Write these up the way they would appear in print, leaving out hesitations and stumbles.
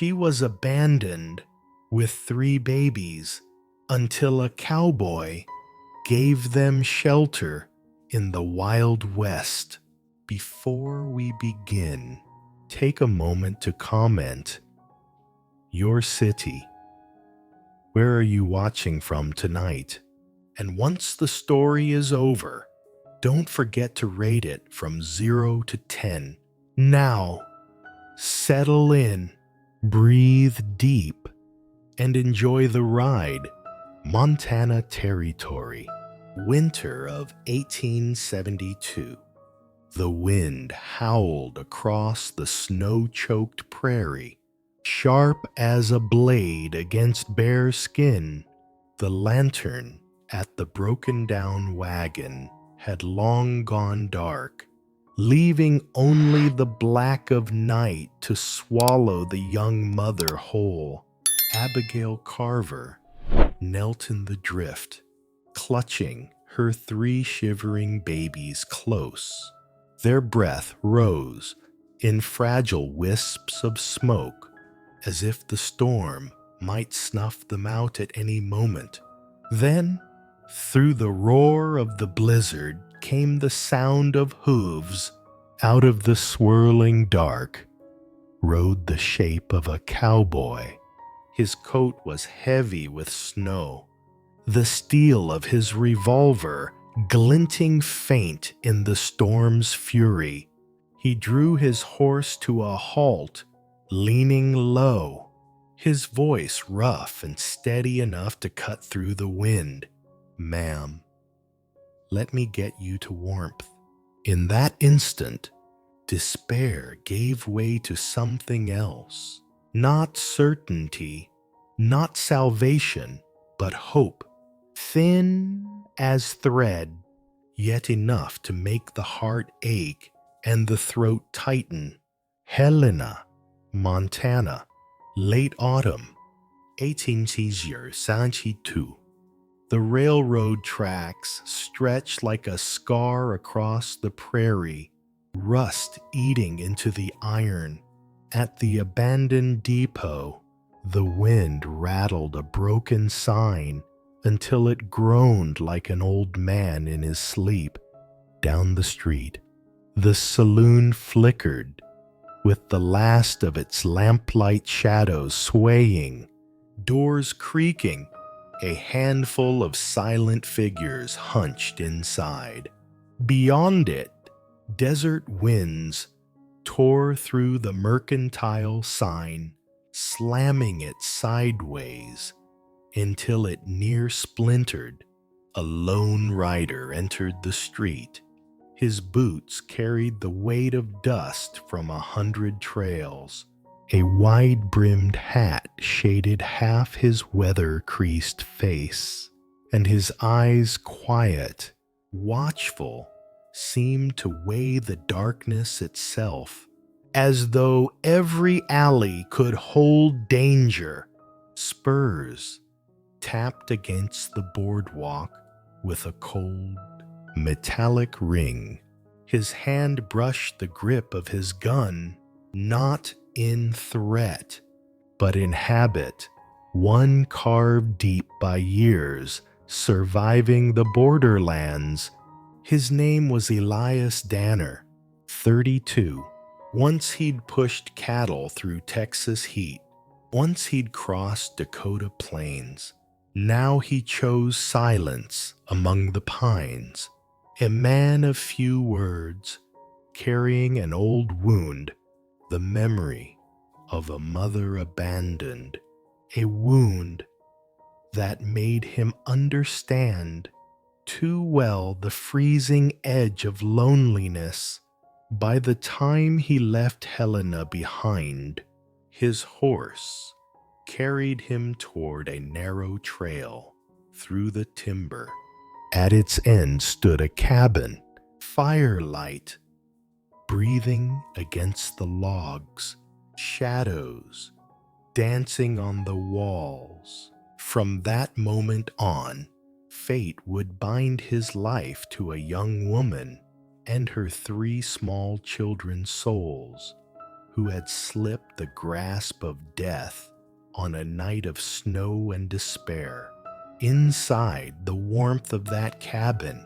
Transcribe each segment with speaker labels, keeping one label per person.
Speaker 1: She was abandoned with 3 babies until a cowboy gave them shelter in the Wild West. Before we begin, take a moment to comment your city. Where are you watching from tonight? And once the story is over, don't forget to rate it from 0 to 10. Now, settle in, breathe deep, and enjoy the ride. Montana Territory, winter of 1872. The wind howled across the snow-choked prairie, sharp as a blade against bare skin. The lantern at the broken-down wagon had long gone dark, leaving only the black of night to swallow the young mother whole. Abigail Carver knelt in the drift, clutching her 3 shivering babies close. Their breath rose in fragile wisps of smoke, as if the storm might snuff them out at any moment. Then, through the roar of the blizzard came the sound of hooves. Out of the swirling dark rode the shape of a cowboy. His coat was heavy with snow, the steel of his revolver glinting faint in the storm's fury. He drew his horse to a halt, leaning low, his voice rough and steady enough to cut through the wind. "Ma'am, let me get you to warmth." In that instant, despair gave way to something else. Not certainty, not salvation, but hope. Thin as thread, yet enough to make the heart ache and the throat tighten. Helena, Montana, late autumn, 1872. The railroad tracks stretched like a scar across the prairie, rust eating into the iron. At the abandoned depot, the wind rattled a broken sign until it groaned like an old man in his sleep. Down the street, the saloon flickered, with the last of its lamplight shadows swaying, doors creaking, a handful of silent figures hunched inside. Beyond it, desert winds tore through the mercantile sign, slamming it sideways until it near splintered. A lone rider entered the street. His boots carried the weight of dust from 100 trails. A wide-brimmed hat shaded half his weather-creased face, and his eyes, quiet, watchful, seemed to weigh the darkness itself, as though every alley could hold danger. Spurs tapped against the boardwalk with a cold, metallic ring. His hand brushed the grip of his gun, not in threat, but in habit, one carved deep by years, surviving the borderlands. His name was Elias Danner, 32. Once he'd pushed cattle through Texas heat. Once he'd crossed Dakota plains. Now he chose silence among the pines. A man of few words, carrying an old wound, the memory of a mother abandoned, a wound that made him understand too well the freezing edge of loneliness. By the time he left Helena behind, his horse carried him toward a narrow trail through the timber. At its end stood a cabin, firelight, breathing against the logs, shadows dancing on the walls. From that moment on, fate would bind his life to a young woman and her 3 small children's souls, who had slipped the grasp of death on a night of snow and despair. Inside the warmth of that cabin,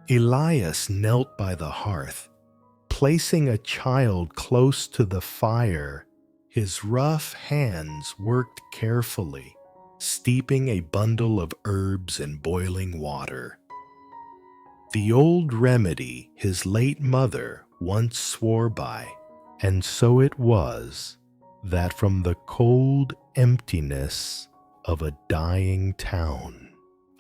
Speaker 1: Elias knelt by the hearth, placing a child close to the fire. His rough hands worked carefully, steeping a bundle of herbs in boiling water. The old remedy his late mother once swore by, and so it was that from the cold emptiness of a dying town,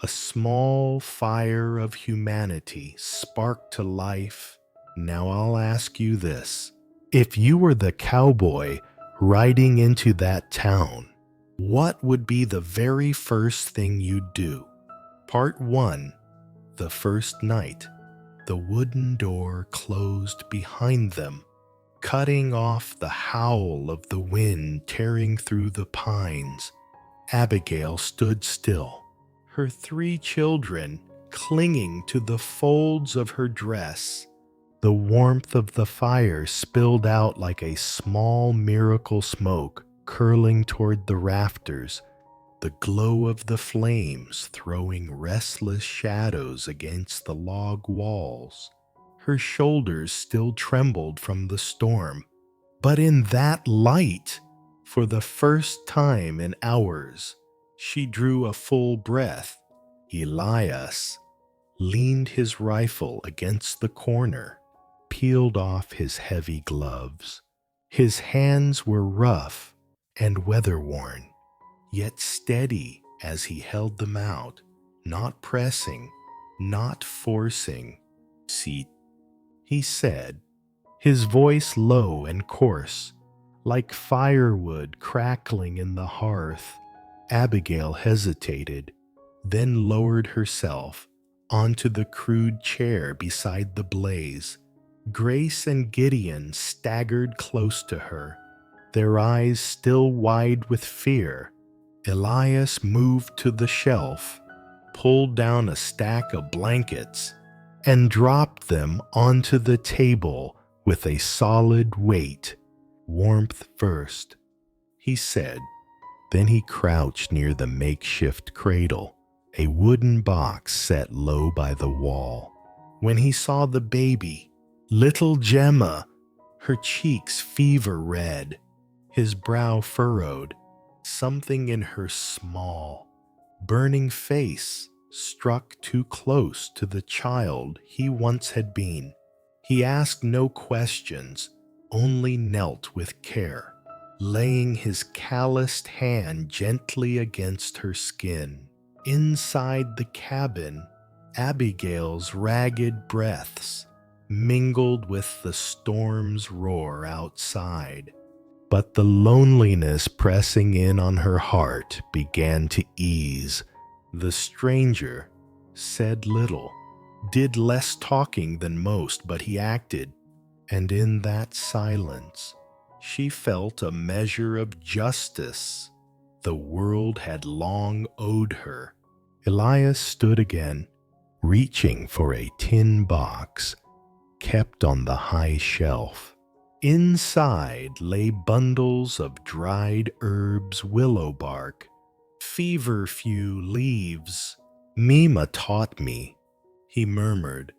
Speaker 1: a small fire of humanity sparked to life. Now I'll ask you this. If you were the cowboy riding into that town, what would be the very first thing you'd do? Part 1. The first night. The wooden door closed behind them, cutting off the howl of the wind tearing through the pines. Abigail stood still, her 3 children clinging to the folds of her dress. The warmth of the fire spilled out like a small miracle smoke curling toward the rafters, the glow of the flames throwing restless shadows against the log walls. Her shoulders still trembled from the storm, but in that light, for the first time in hours, she drew a full breath. Elias leaned his rifle against the corner, peeled off his heavy gloves. His hands were rough and weather-worn, yet steady as he held them out, not pressing, not forcing. "See," he said, his voice low and coarse, like firewood crackling in the hearth. Abigail hesitated, then lowered herself onto the crude chair beside the blaze. Grace and Gideon staggered close to her, their eyes still wide with fear. Elias moved to the shelf, pulled down a stack of blankets, and dropped them onto the table with a solid weight. "Warmth first," he said. Then he crouched near the makeshift cradle, a wooden box set low by the wall. When he saw the baby, little Gemma, her cheeks fever red, his brow furrowed, something in her small, burning face struck too close to the child he once had been. He asked no questions, only knelt with care, laying his calloused hand gently against her skin. Inside the cabin, Abigail's ragged breaths mingled with the storm's roar outside. But the loneliness pressing in on her heart began to ease. The stranger said little, did less talking than most, but he acted, and in that silence she felt a measure of justice the world had long owed her. Elias stood again, reaching for a tin box kept on the high shelf. Inside lay bundles of dried herbs, willow bark, feverfew leaves. "Mima taught me," he murmured,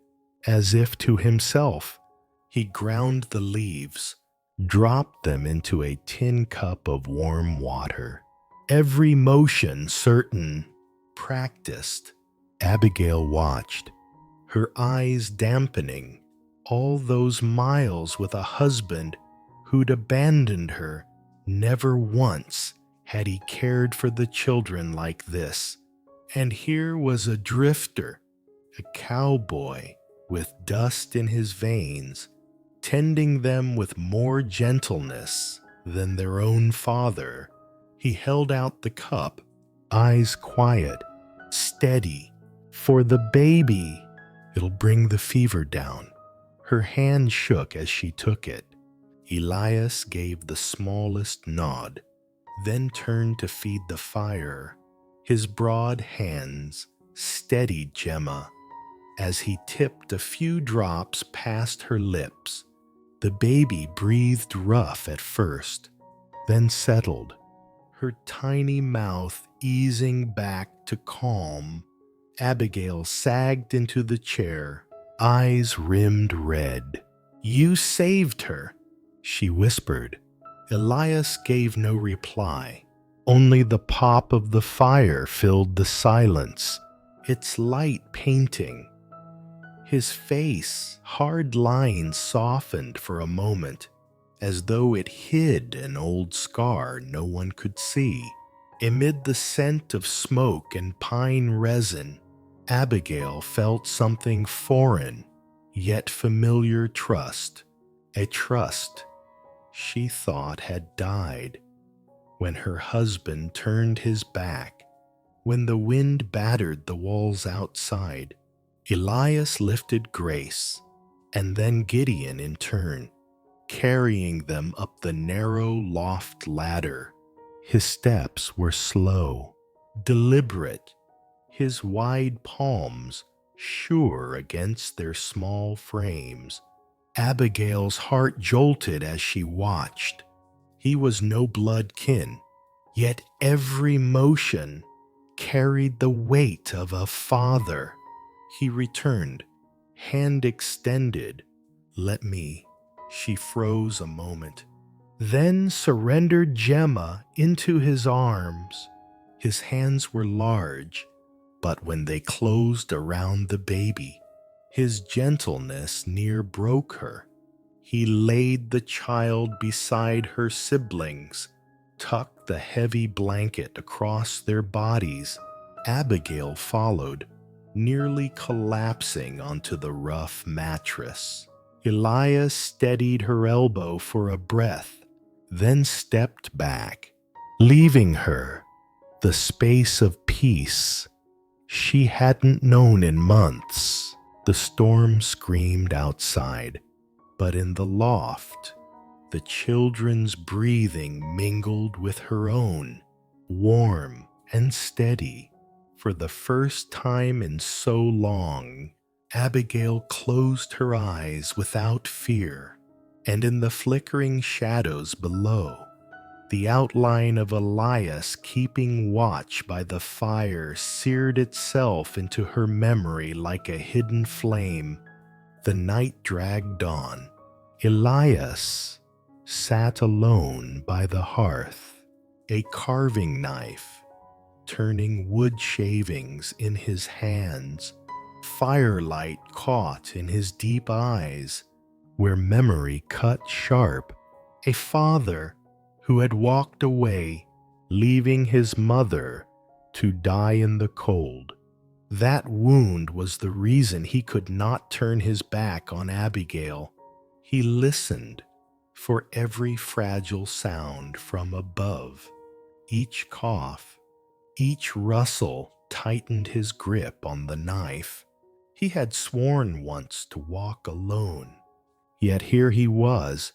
Speaker 1: as if to himself. He ground the leaves, dropped them into a tin cup of warm water. Every motion certain, practiced. Abigail watched, her eyes dampening. All those miles with a husband who'd abandoned her, never once had he cared for the children like this. And here was a drifter, a cowboy with dust in his veins, tending them with more gentleness than their own father. He held out the cup, eyes quiet, steady. "For the baby, it'll bring the fever down." Her hand shook as she took it. Elias gave the smallest nod, then turned to feed the fire. His broad hands steadied Gemma as he tipped a few drops past her lips. The baby breathed rough at first, then settled, her tiny mouth easing back to calm. Abigail sagged into the chair, eyes rimmed red. "You saved her," she whispered. Elias gave no reply. Only the pop of the fire filled the silence, its light painting. His face, hard lines softened for a moment, as though it hid an old scar no one could see. Amid the scent of smoke and pine resin, Abigail felt something foreign, yet familiar trust, a trust she thought had died. When her husband turned his back, when the wind battered the walls outside, Elias lifted Grace, and then Gideon in turn, carrying them up the narrow loft ladder. His steps were slow, deliberate, his wide palms sure against their small frames. Abigail's heart jolted as she watched. He was no blood kin, yet every motion carried the weight of a father. He returned, hand extended. "Let me." She froze a moment, then surrendered Gemma into his arms. His hands were large, but when they closed around the baby, his gentleness near broke her. He laid the child beside her siblings, tucked the heavy blanket across their bodies. Abigail followed, nearly collapsing onto the rough mattress. Elias steadied her elbow for a breath, then stepped back, leaving her the space of peace she hadn't known in months. The storm screamed outside, but in the loft, the children's breathing mingled with her own, warm and steady. For the first time in so long, Abigail closed her eyes without fear, and in the flickering shadows below, the outline of Elias keeping watch by the fire seared itself into her memory like a hidden flame. The night dragged on. Elias sat alone by the hearth, a carving knife, turning wood shavings in his hands. Firelight caught in his deep eyes, where memory cut sharp. A father who had walked away, leaving his mother to die in the cold. That wound was the reason he could not turn his back on Abigail. He listened for every fragile sound from above. Each cough, each rustle tightened his grip on the knife. He had sworn once to walk alone, yet here he was,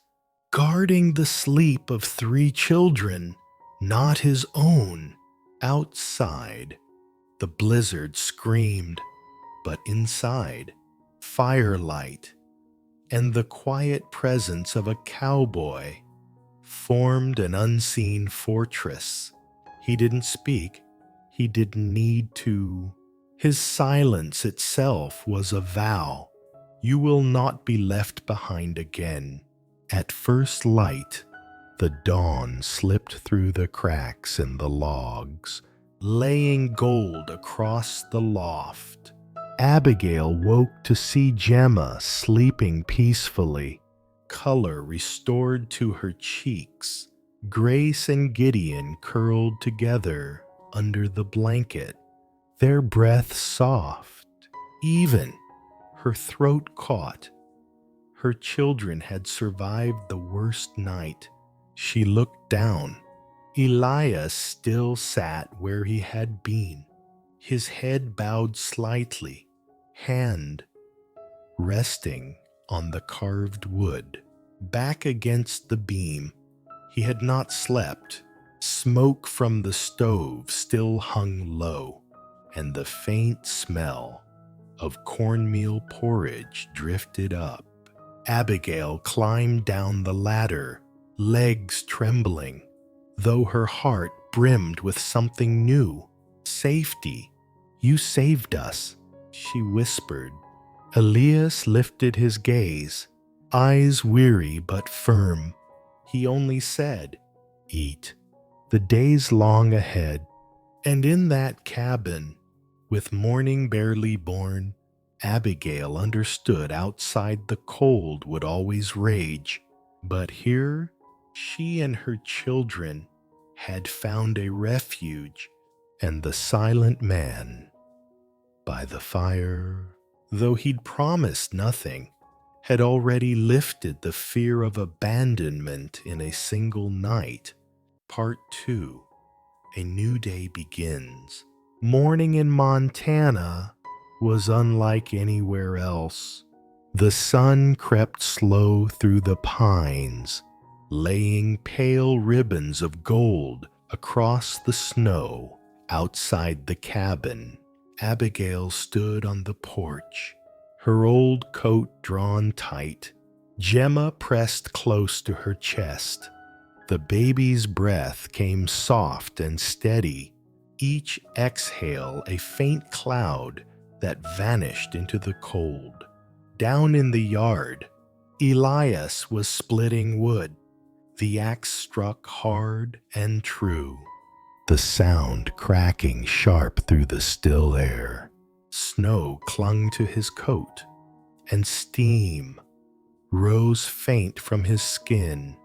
Speaker 1: guarding the sleep of 3 children, not his own. Outside, the blizzard screamed, but inside, firelight and the quiet presence of a cowboy formed an unseen fortress. He didn't speak. He didn't need to. His silence itself was a vow. You will not be left behind again. At first light, the dawn slipped through the cracks in the logs, laying gold across the loft. Abigail woke to see Gemma sleeping peacefully, color restored to her cheeks. Grace and Gideon curled together under the blanket, their breath soft, even, her throat caught. Her children had survived the worst night. She looked down. Elias still sat where he had been, his head bowed slightly, hand resting on the carved wood. Back against the beam, he had not slept. Smoke from the stove still hung low, and the faint smell of cornmeal porridge drifted up. Abigail climbed down the ladder, legs trembling, though her heart brimmed with something new. "Safety. You saved us," she whispered. Elias lifted his gaze, eyes weary but firm. He only said, "Eat. The day's long ahead." And in that cabin, with morning barely born, Abigail understood outside the cold would always rage. But here, she and her children had found a refuge, and the silent man by the fire, though he'd promised nothing, had already lifted the fear of abandonment in a single night. Part 2. A new day begins. Morning in Montana was unlike anywhere else. The sun crept slow through the pines, laying pale ribbons of gold across the snow outside the cabin. Abigail stood on the porch, her old coat drawn tight, Gemma pressed close to her chest. The baby's breath came soft and steady, each exhale a faint cloud that vanished into the cold. Down in the yard, Elias was splitting wood. The axe struck hard and true, the sound cracking sharp through the still air. Snow clung to his coat, and steam rose faint from his skin.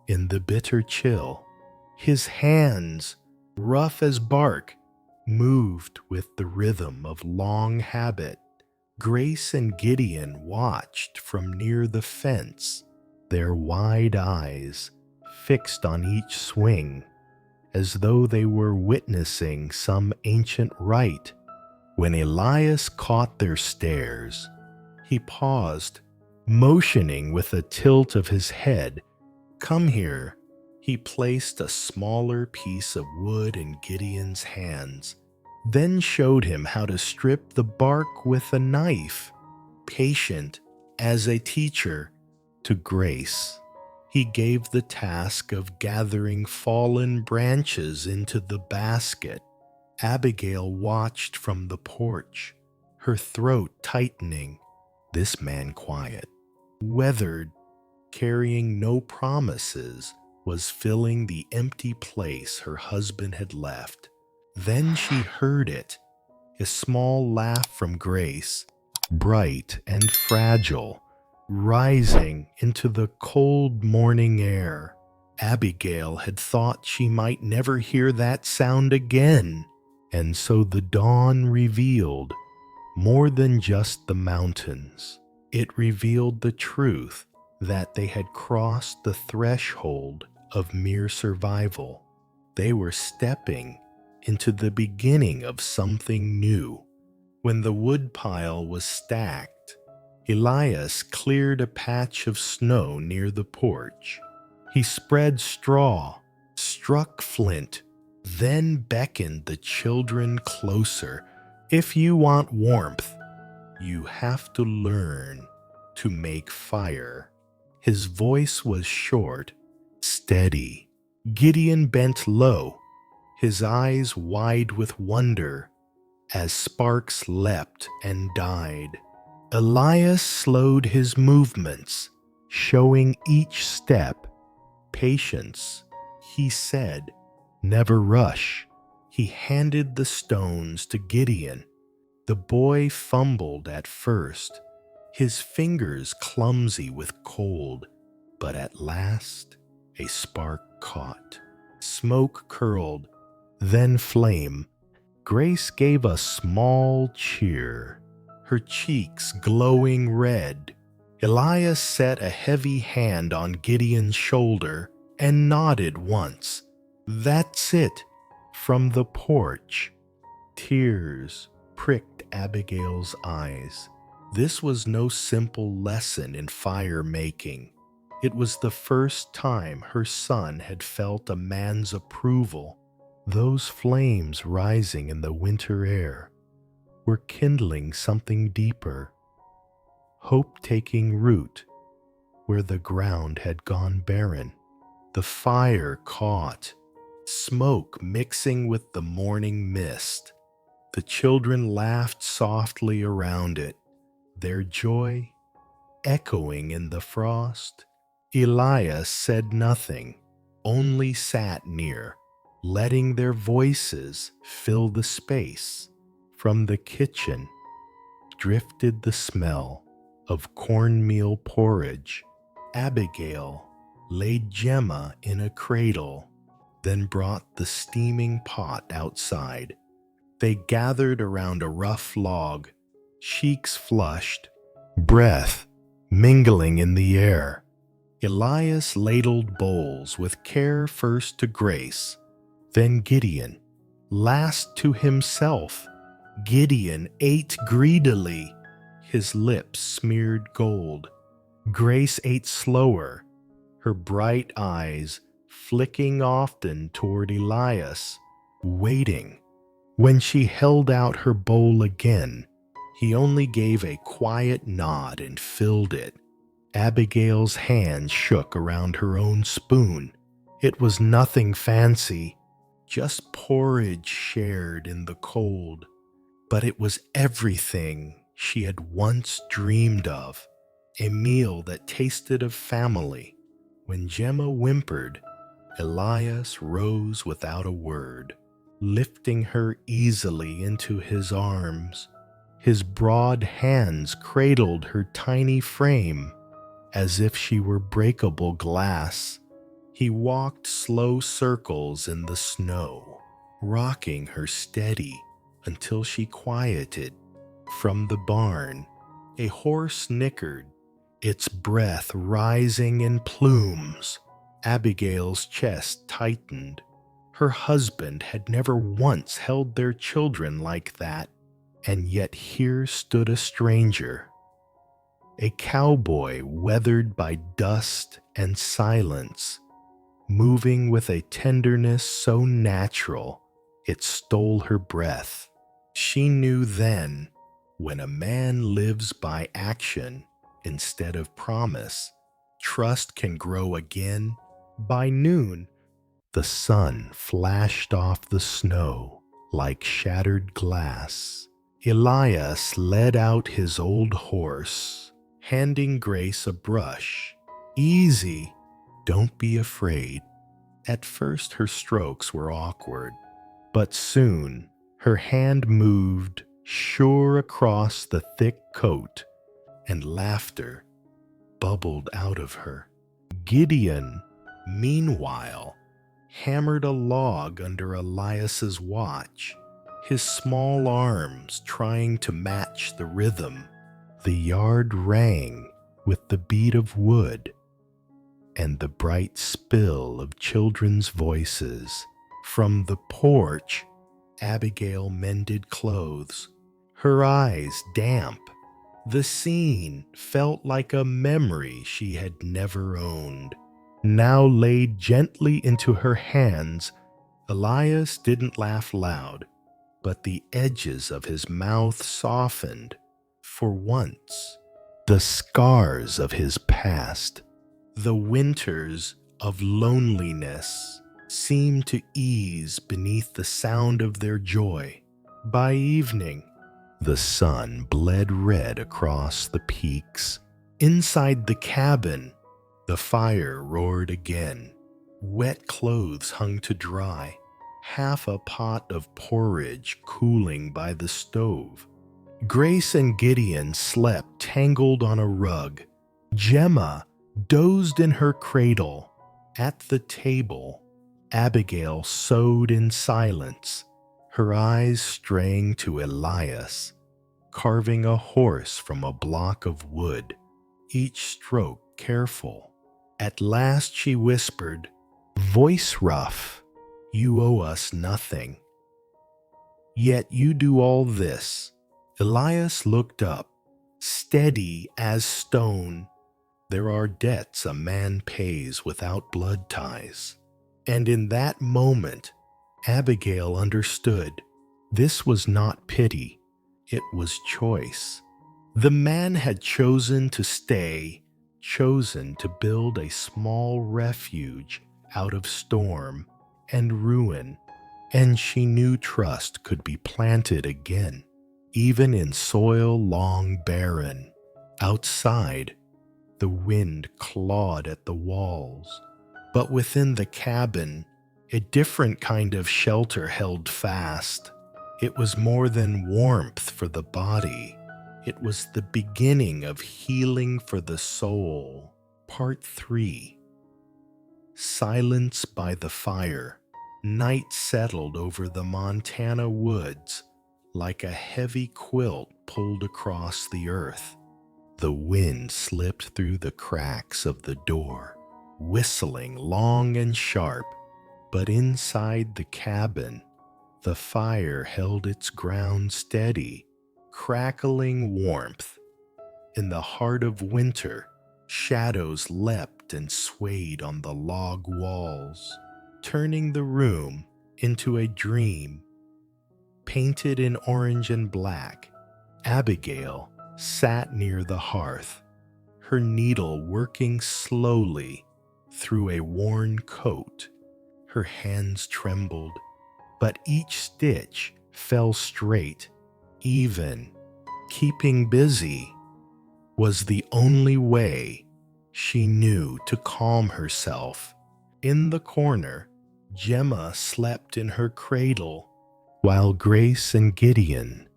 Speaker 1: In the bitter chill, his hands, rough as bark, moved with the rhythm of long habit. Grace and Gideon watched from near the fence, their wide eyes fixed on each swing, as though they were witnessing some ancient rite. When Elias caught their stares, he paused, motioning with a tilt of his head. "Come here." He placed a smaller piece of wood in Gideon's hands, then showed him how to strip the bark with a knife. Patient as a teacher to Grace, he gave the task of gathering fallen branches into the basket. Abigail watched from the porch, her throat tightening. This man quiet, weathered, carrying no promises, was filling the empty place her husband had left. Then she heard it, a small laugh from Grace, bright and fragile, rising into the cold morning air. Abigail had thought she might never hear that sound again, and so the dawn revealed more than just the mountains. It revealed the truth that they had crossed the threshold of mere survival. They were stepping into the beginning of something new. When the woodpile was stacked, Elias cleared a patch of snow near the porch. He spread straw, struck flint, then beckoned the children closer. "If you want warmth, you have to learn to make fire." His voice was short, steady. Gideon bent low, his eyes wide with wonder, as sparks leapt and died. Elias slowed his movements, showing each step patience. He said, "Never rush." He handed the stones to Gideon. The boy fumbled at first, his fingers clumsy with cold, but at last a spark caught. Smoke curled, then flame. Grace gave a small cheer, her cheeks glowing red. Elias set a heavy hand on Gideon's shoulder and nodded once. "That's it." From the porch, tears pricked Abigail's eyes. This was no simple lesson in fire making. It was the first time her son had felt a man's approval. Those flames rising in the winter air were kindling something deeper, hope taking root where the ground had gone barren. The fire caught, smoke mixing with the morning mist. The children laughed softly around it, their joy echoing in the frost. Elias said nothing, only sat near, letting their voices fill the space. From the kitchen drifted the smell of cornmeal porridge. Abigail laid Gemma in a cradle, then brought the steaming pot outside. They gathered around a rough log, cheeks flushed, breath mingling in the air. Elias ladled bowls with care, first to Grace, then Gideon, last to himself. Gideon ate greedily, his lips smeared gold. Grace ate slower, her bright eyes flicking often toward Elias, waiting. When she held out her bowl again, he only gave a quiet nod and filled it. Abigail's hand shook around her own spoon. It was nothing fancy, just porridge shared in the cold. But it was everything she had once dreamed of, a meal that tasted of family. When Gemma whimpered, Elias rose without a word, lifting her easily into his arms. His broad hands cradled her tiny frame as if she were breakable glass. He walked slow circles in the snow, rocking her steady until she quieted. From the barn, a horse nickered, its breath rising in plumes. Abigail's chest tightened. Her husband had never once held their children like that, and yet here stood a stranger, a cowboy weathered by dust and silence, moving with a tenderness so natural it stole her breath. She knew then, when a man lives by action instead of promise, trust can grow again. By noon, the sun flashed off the snow like shattered glass. Elias led out his old horse, handing Grace a brush. Easy, don't be afraid. At first her strokes were awkward, but soon her hand moved sure across the thick coat, and laughter bubbled out of her. Gideon, meanwhile, hammered a log under Elias's watch, his small arms trying to match the rhythm. The yard rang with the beat of wood and the bright spill of children's voices. From the porch, Abigail mended clothes, her eyes damp. The scene felt like a memory she had never owned, now laid gently into her hands. Elias didn't laugh loud, but the edges of his mouth softened. For once, the scars of his past, the winters of loneliness, seemed to ease beneath the sound of their joy. By evening, the sun bled red across the peaks. Inside the cabin, the fire roared again. Wet clothes hung to dry, half a pot of porridge cooling by the stove. Grace and Gideon slept tangled on a rug. Gemma dozed in her cradle. At the table, Abigail sewed in silence, her eyes straying to Elias, carving a horse from a block of wood, each stroke careful. At last she whispered, voice rough, you owe us nothing. Yet you do all this. Elias looked up, steady as stone. There are debts a man pays without blood ties. And in that moment, Abigail understood. This was not pity, it was choice. The man had chosen to stay, chosen to build a small refuge out of storm and ruin, and she knew trust could be planted again, even in soil long barren. Outside, the wind clawed at the walls, but within the cabin, a different kind of shelter held fast. It was more than warmth for the body. It was the beginning of healing for the soul. Part 3. Silence by the fire. Night settled over the Montana woods like a heavy quilt pulled across the earth. The wind slipped through the cracks of the door, whistling long and sharp, but inside the cabin, the fire held its ground steady, crackling warmth. In the heart of winter, shadows leapt and swayed on the log walls, turning the room into a dream. Painted in orange and black, Abigail sat near the hearth, her needle working slowly through a worn coat. Her hands trembled, but each stitch fell straight, even. Keeping busy was the only way she knew to calm herself. In the corner, Gemma slept in her cradle, while Grace and Gideon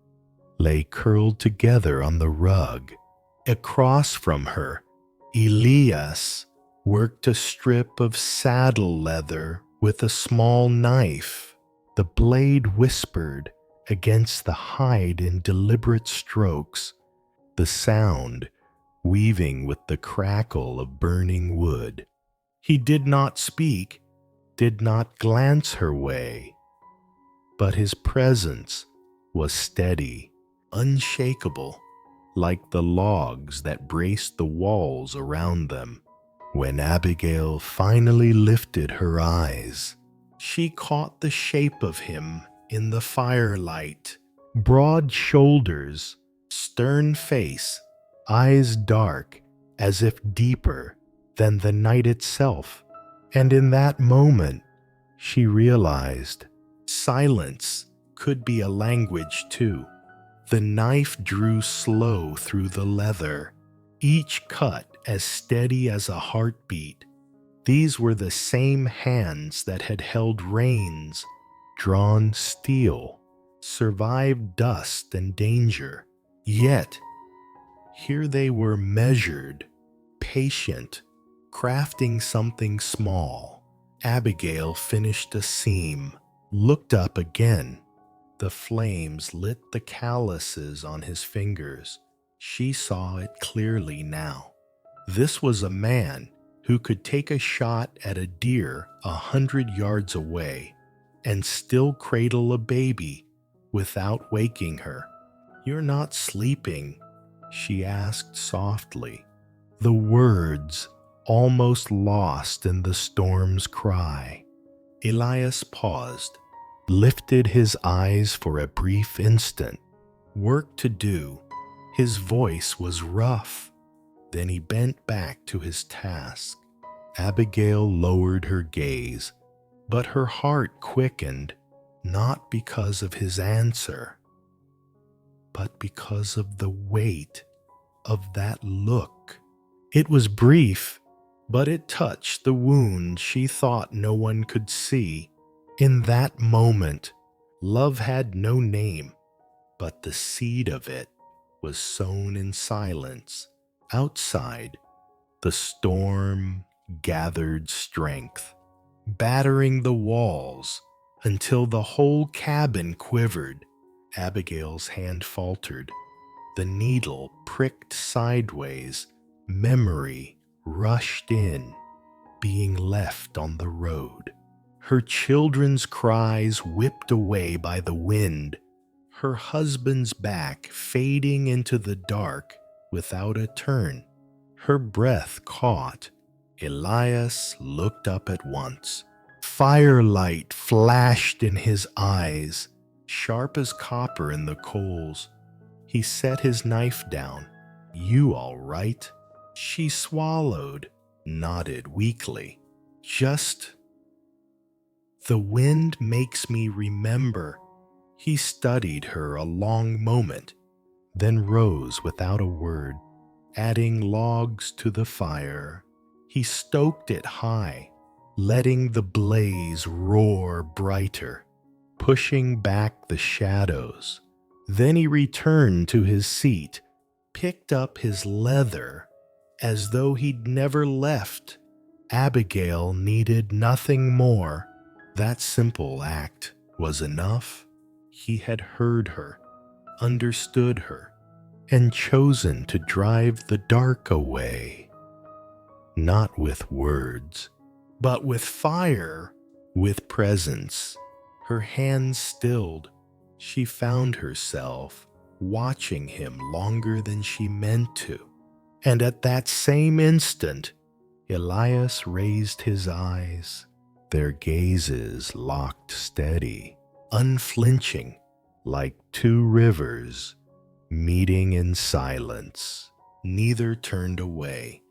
Speaker 1: lay curled together on the rug. Across from her, Elias worked a strip of saddle leather with a small knife. The blade whispered against the hide in deliberate strokes, the sound weaving with the crackle of burning wood. He did not speak, did not glance her way, but his presence was steady, unshakable, like the logs that braced the walls around them. When Abigail finally lifted her eyes, she caught the shape of him in the firelight. Broad shoulders, stern face, eyes dark as if deeper than the night itself. And in that moment, she realized silence could be a language too. The knife drew slow through the leather, each cut as steady as a heartbeat. These were the same hands that had held reins, drawn steel, survived dust and danger. Yet, here they were measured, patient, crafting something small. Abigail finished a seam, looked up again. The flames lit the calluses on his fingers. She saw it clearly now. This was a man who could take a shot at a deer 100 yards away and still cradle a baby without waking her. "You're not sleeping?" she asked softly, the words almost lost in the storm's cry. Elias paused, lifted his eyes for a brief instant. Work to do. His voice was rough. Then he bent back to his task. Abigail lowered her gaze, but her heart quickened, not because of his answer, but because of the weight of that look. It was brief, but it touched the wound she thought no one could see. In that moment, love had no name, but the seed of it was sown in silence. Outside, the storm gathered strength, battering the walls until the whole cabin quivered. Abigail's hand faltered. The needle pricked sideways. Memory rushed in, being left on the road. Her children's cries whipped away by the wind. Her husband's back fading into the dark without a turn. Her breath caught. Elias looked up at once. Firelight flashed in his eyes, sharp as copper in the coals. He set his knife down. "You all right?" She swallowed, nodded weakly. Just, the wind makes me remember. He studied her a long moment, then rose without a word, adding logs to the fire. He stoked it high, letting the blaze roar brighter, pushing back the shadows. Then he returned to his seat, picked up his leather as though he'd never left. Abigail needed nothing more. That simple act was enough. He had heard her, understood her, and chosen to drive the dark away. Not with words, but with fire, with presence. Her hands stilled. She found herself watching him longer than she meant to. And at that same instant, Elias raised his eyes, their gazes locked steady, unflinching, like two rivers meeting in silence. Neither turned away,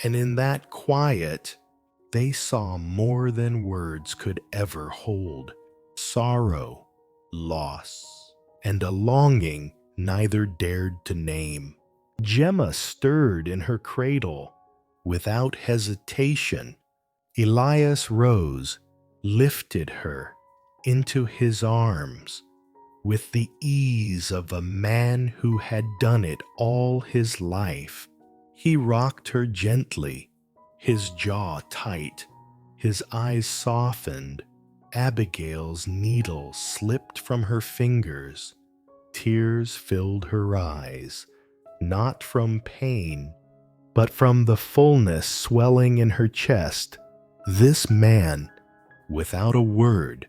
Speaker 1: and in that quiet, they saw more than words could ever hold: sorrow, loss, and a longing neither dared to name. Gemma stirred in her cradle. Without hesitation, Elias rose, lifted her into his arms with the ease of a man who had done it all his life. He rocked her gently, his jaw tight, his eyes softened. Abigail's needle slipped from her fingers. Tears filled her eyes, not from pain, but from the fullness swelling in her chest. This man, without a word,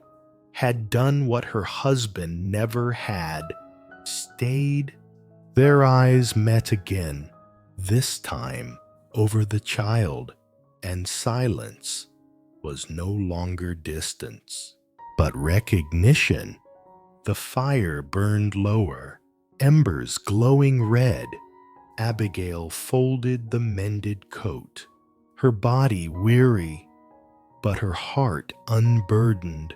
Speaker 1: had done what her husband never had, stayed. Their eyes met again, this time over the child, and silence was no longer distance, but recognition. The fire burned lower, embers glowing red. Abigail folded the mended coat, her body weary, but her heart unburdened.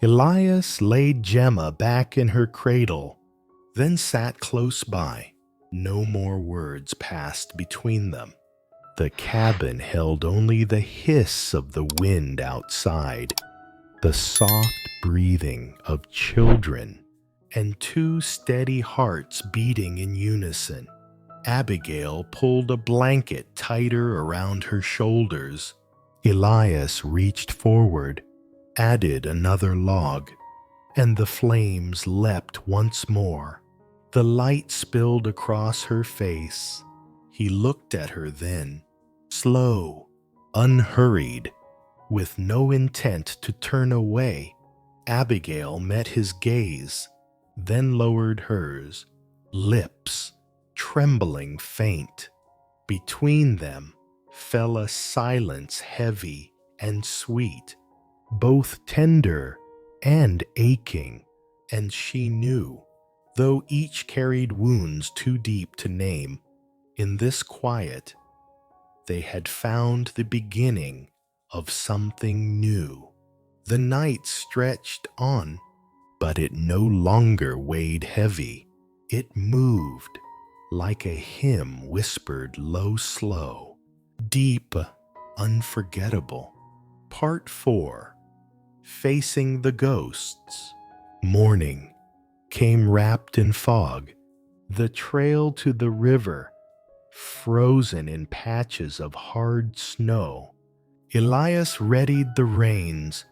Speaker 1: Elias laid Gemma back in her cradle, then sat close by. No more words passed between them. The cabin held only the hiss of the wind outside, the soft breathing of children, and two steady hearts beating in unison. Abigail pulled a blanket tighter around her shoulders. Elias reached forward, added another log, and the flames leapt once more. The light spilled across her face. He looked at her then, slow, unhurried, with no intent to turn away. Abigail met his gaze, then lowered hers, lips trembling faint. Between them fell a silence heavy and sweet, both tender and aching, and she knew, though each carried wounds too deep to name, in this quiet they had found the beginning of something new. The night stretched on, but it no longer weighed heavy. It moved like a hymn whispered low, slow, deep, unforgettable. Part 4. Facing the Ghosts. Morning came wrapped in fog. The trail to the river, frozen in patches of hard snow. Elias readied the reins,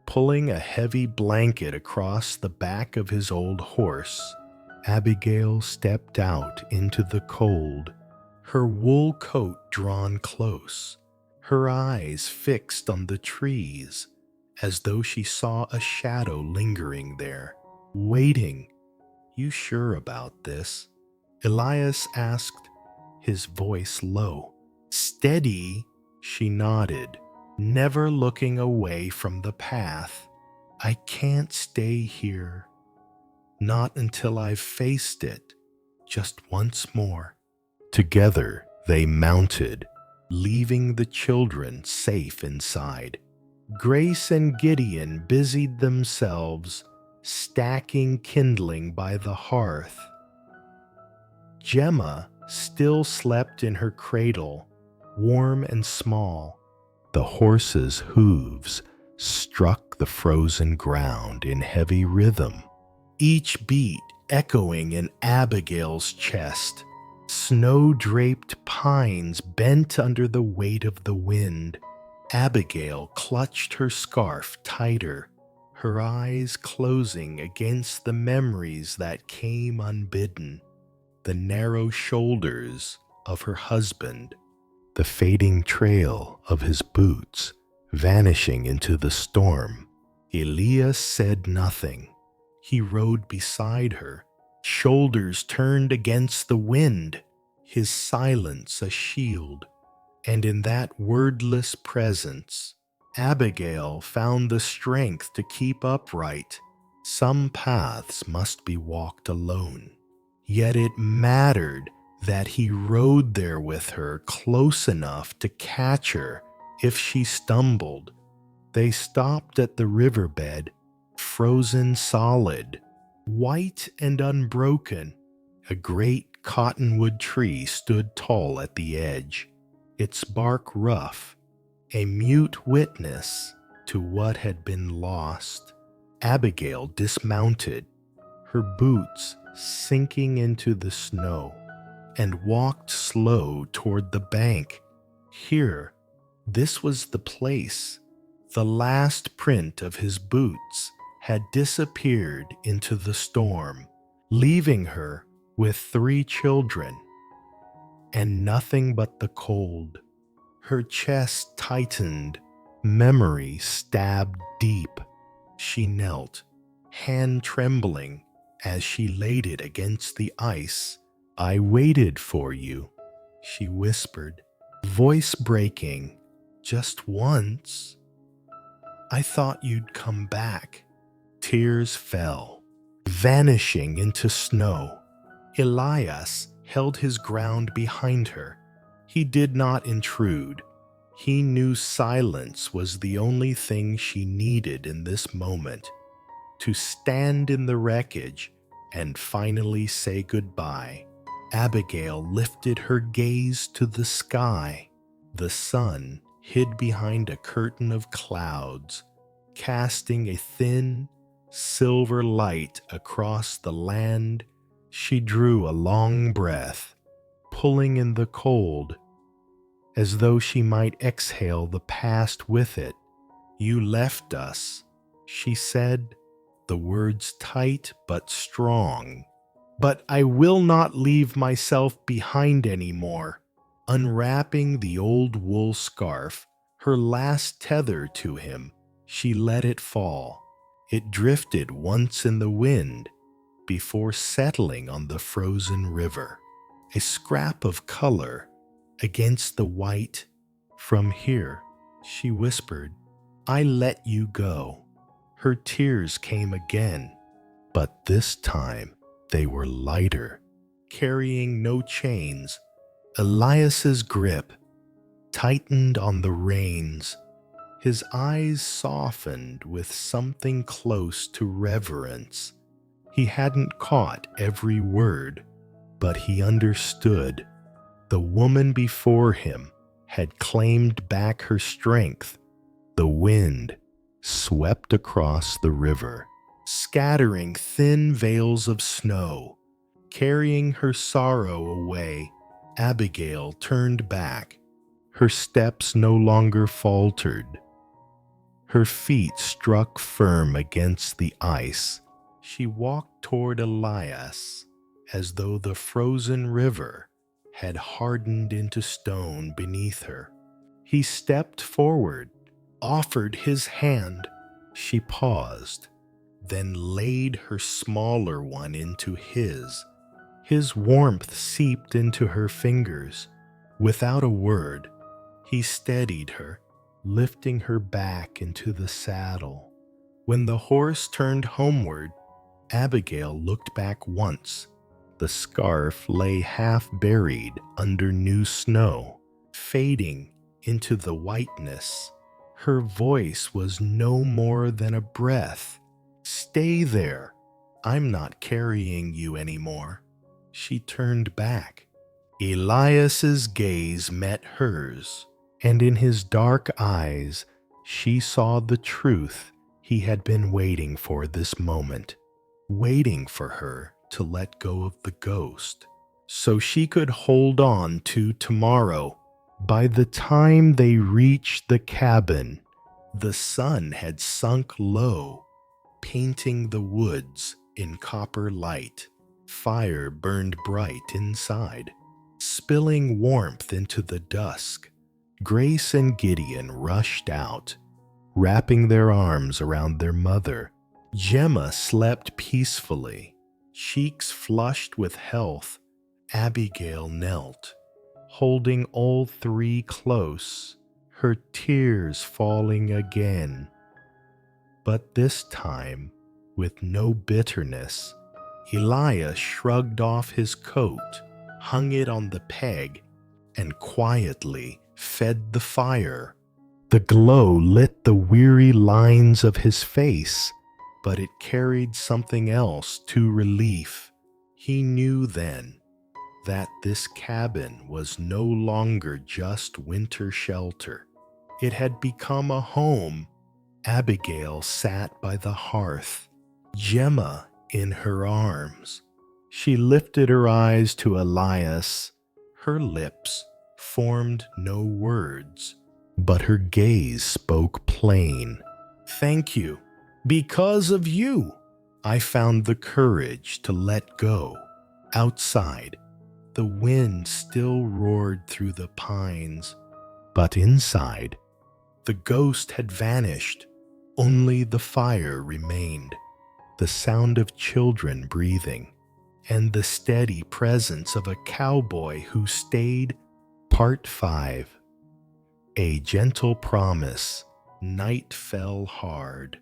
Speaker 1: pulling a heavy blanket across the back of his old horse. Abigail stepped out into the cold, her wool coat drawn close, her eyes fixed on the trees, as though she saw a shadow lingering there, waiting. "You sure about this?" Elias asked, his voice low. "Steady," she nodded, never looking away from the path. "I can't stay here. Not until I've faced it, just once more." Together They mounted, leaving the children safe inside. Grace and Gideon busied themselves, stacking kindling by the hearth. Gemma still slept in her cradle, warm and small. The horses' hooves struck the frozen ground in heavy rhythm, each beat echoing in Abigail's chest. Snow-draped pines bent under the weight of the wind. Abigail clutched her scarf tighter, her eyes closing against the memories that came unbidden. The narrow shoulders of her husband, the fading trail of his boots vanishing into the storm. Elias said nothing. He rode beside her, shoulders turned against the wind, his silence a shield. And in that wordless presence, Abigail found the strength to keep upright. Some paths must be walked alone. Yet it mattered that he rode there with her close enough to catch her if she stumbled. They stopped at the riverbed, frozen solid, white and unbroken. A great cottonwood tree stood tall at the edge, its bark rough, a mute witness to what had been lost. Abigail dismounted, her boots sinking into the snow, and walked slow toward the bank. Here, this was the place. The last print of his boots had disappeared into the storm, leaving her with 3 children, and nothing but the cold. Her chest tightened, memory stabbed deep. She knelt, hand trembling as she laid it against the ice. "I waited for you," she whispered, voice breaking. "Just once. I thought you'd come back." Tears fell, vanishing into snow. Elias held his ground behind her. He did not intrude. He knew silence was the only thing she needed in this moment, to stand in the wreckage and finally say goodbye. Abigail lifted her gaze to the sky. The sun hid behind a curtain of clouds, casting a thin, silver light across the land. She drew a long breath, pulling in the cold, as though she might exhale the past with it. "You left us," she said, the words tight but strong. "But I will not leave myself behind anymore." Unwrapping the old wool scarf, her last tether to him, she let it fall. It drifted once in the wind before settling on the frozen river, a scrap of color against the white. "From here," she whispered, "I let you go." Her tears came again, but this time they were lighter, carrying no chains. Elias's grip tightened on the reins. His eyes softened with something close to reverence. He hadn't caught every word, but he understood. The woman before him had claimed back her strength. The wind swept across the river, scattering thin veils of snow, carrying her sorrow away. Abigail turned back. Her steps no longer faltered. Her feet struck firm against the ice. She walked toward Elias as though the frozen river had hardened into stone beneath her. He stepped forward, offered his hand. She paused, then laid her smaller one into his. His warmth seeped into her fingers. Without a word, he steadied her, lifting her back into the saddle. When the horse turned homeward, Abigail looked back once. The The scarf lay half buried under new snow, fading into the whiteness. Her voice was no more than a breath. "Stay there. I'm not carrying you anymore." She turned back. Elias's gaze met hers, and in his dark eyes she saw the truth he had been waiting for this moment, waiting for her to let go of the ghost, so she could hold on to tomorrow. By the time they reached the cabin, the sun had sunk low, painting the woods in copper light. Fire burned bright inside, spilling warmth into the dusk. Grace and Gideon rushed out, wrapping their arms around their mother. Gemma slept peacefully, cheeks flushed with health. Abigail knelt, holding all three close, her tears falling again. But this time, with no bitterness, Elias shrugged off his coat, hung it on the peg, and quietly fed the fire. The glow lit the weary lines of his face, but it carried something else to relief. He knew then that this cabin was no longer just winter shelter. It had become a home. Abigail sat by the hearth, Gemma in her arms. She lifted her eyes to Elias. Her lips formed no words, but her gaze spoke plain. "Thank you. Because of you, I found the courage to let go." Outside, the wind still roared through the pines, but inside, the ghost had vanished. Only the fire remained, the sound of children breathing, and the steady presence of a cowboy who stayed. Part 5. A gentle promise. Night fell hard,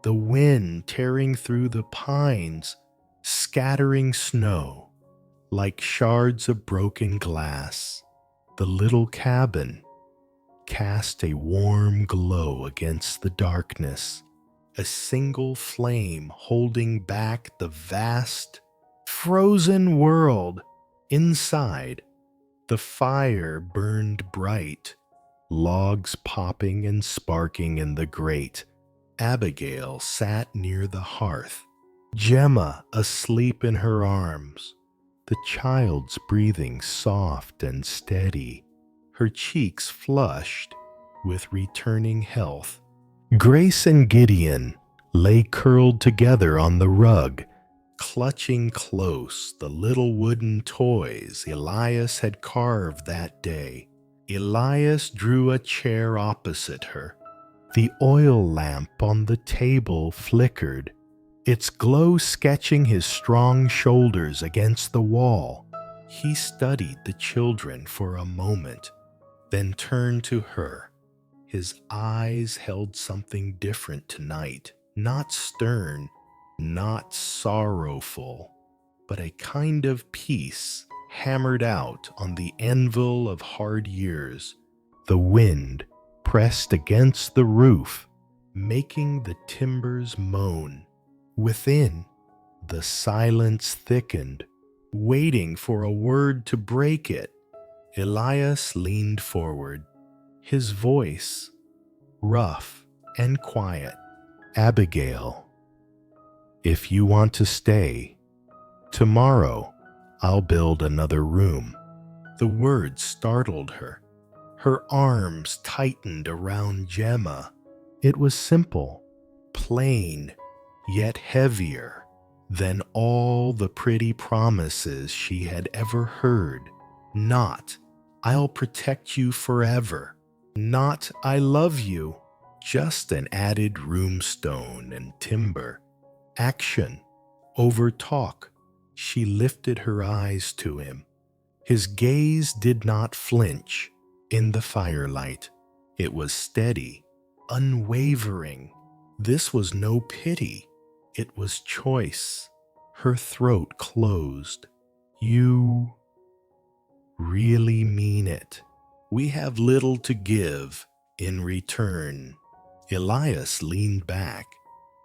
Speaker 1: the wind tearing through the pines, scattering snow like shards of broken glass. The little cabin cast a warm glow against the darkness, a single flame holding back the vast, frozen world. Inside, the fire burned bright, logs popping and sparking in the grate. Abigail sat near the hearth, Gemma asleep in her arms, the child's breathing soft and steady, her cheeks flushed with returning health. Grace and Gideon lay curled together on the rug, clutching close the little wooden toys Elias had carved that day. Elias drew a chair opposite her. The oil lamp on the table flickered, its glow sketching his strong shoulders against the wall. He studied the children for a moment, then turned to her. His eyes held something different tonight, not stern, not sorrowful, but a kind of peace hammered out on the anvil of hard years. The wind pressed against the roof, making the timbers moan. Within, the silence thickened, waiting for a word to break it. Elias leaned forward, his voice rough and quiet. "Abigail, if you want to stay, tomorrow I'll build another room." The words startled her. Her arms tightened around Gemma. It was simple, plain, yet heavier than all the pretty promises she had ever heard. Not, "I'll protect you forever." Not, "I love you." Just an added roomstone and timber. Action over talk. She lifted her eyes to him. His gaze did not flinch in the firelight. It was steady, unwavering. This was no pity. It was choice. Her throat closed. You really mean it. We have little to give in return. Elias leaned back,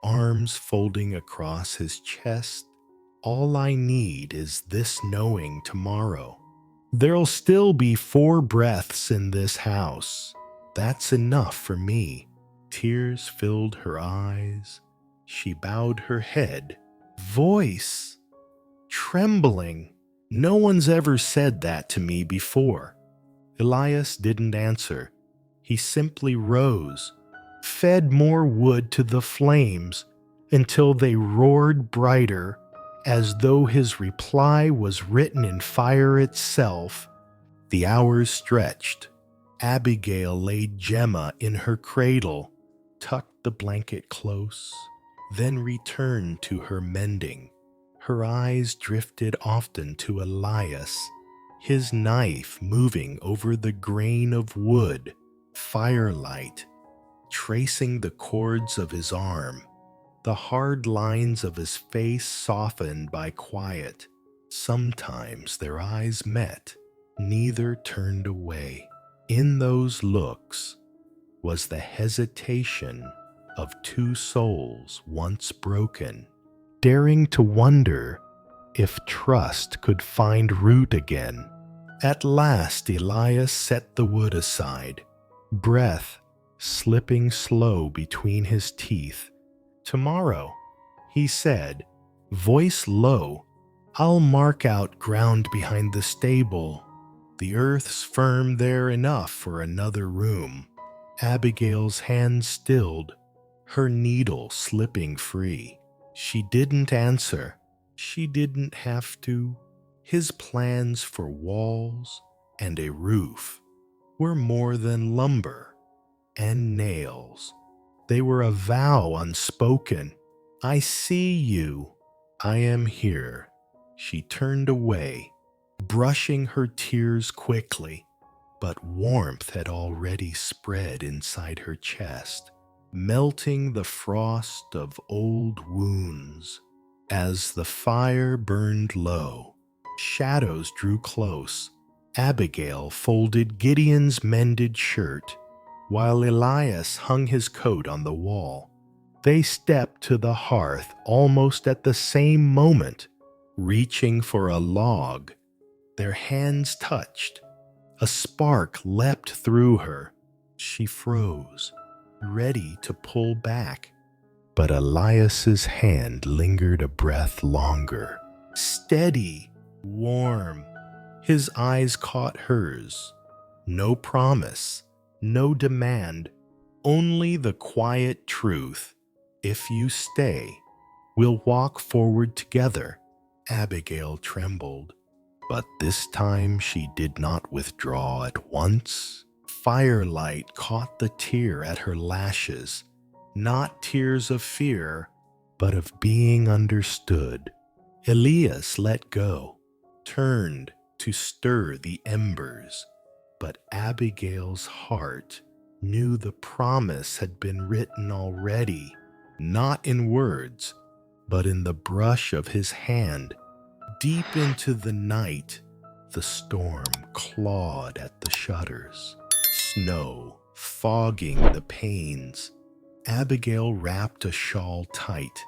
Speaker 1: arms folding across his chest. All I need is this knowing tomorrow. There'll still be 4 breaths in this house. That's enough for me. Tears filled her eyes. She bowed her head, voice trembling. No one's ever said that to me before. Elias didn't answer. He simply rose, fed more wood to the flames until they roared brighter, as though his reply was written in fire itself. The hours stretched. Abigail laid Gemma in her cradle, tucked the blanket close, then returned to her mending. Her eyes drifted often to Elias, his knife moving over the grain of wood, firelight, tracing the chords of his arm, the hard lines of his face softened by quiet. Sometimes their eyes met, neither turned away. In those looks was the hesitation of 2 souls once broken, daring to wonder if trust could find root again. At last Elias set the wood aside, breath slipping slow between his teeth. "Tomorrow," he said, voice low, "I'll mark out ground behind the stable. The earth's firm there enough for another room." Abigail's hand stilled, her needle slipping free. She didn't answer. She didn't have to. His plans for walls and a roof were more than lumber and nails. They were a vow unspoken. "I see you. I am here." She turned away, brushing her tears quickly, but warmth had already spread inside her chest, melting the frost of old wounds. As the fire burned low, shadows drew close. Abigail folded Gideon's mended shirt, while Elias hung his coat on the wall. They stepped to the hearth almost at the same moment, reaching for a log. Their hands touched. A spark leapt through her. She froze, ready to pull back. But Elias's hand lingered a breath longer. Steady, warm. His eyes caught hers. No promise, no demand, only the quiet truth. "If you stay, we'll walk forward together." Abigail trembled, but this time she did not withdraw at once. Firelight caught the tear at her lashes, not tears of fear, but of being understood. Elias let go, turned to stir the embers, but Abigail's heart knew the promise had been written already, not in words, but in the brush of his hand. Deep into the night, the storm clawed at the shutters, snow fogging the panes. Abigail wrapped a shawl tight,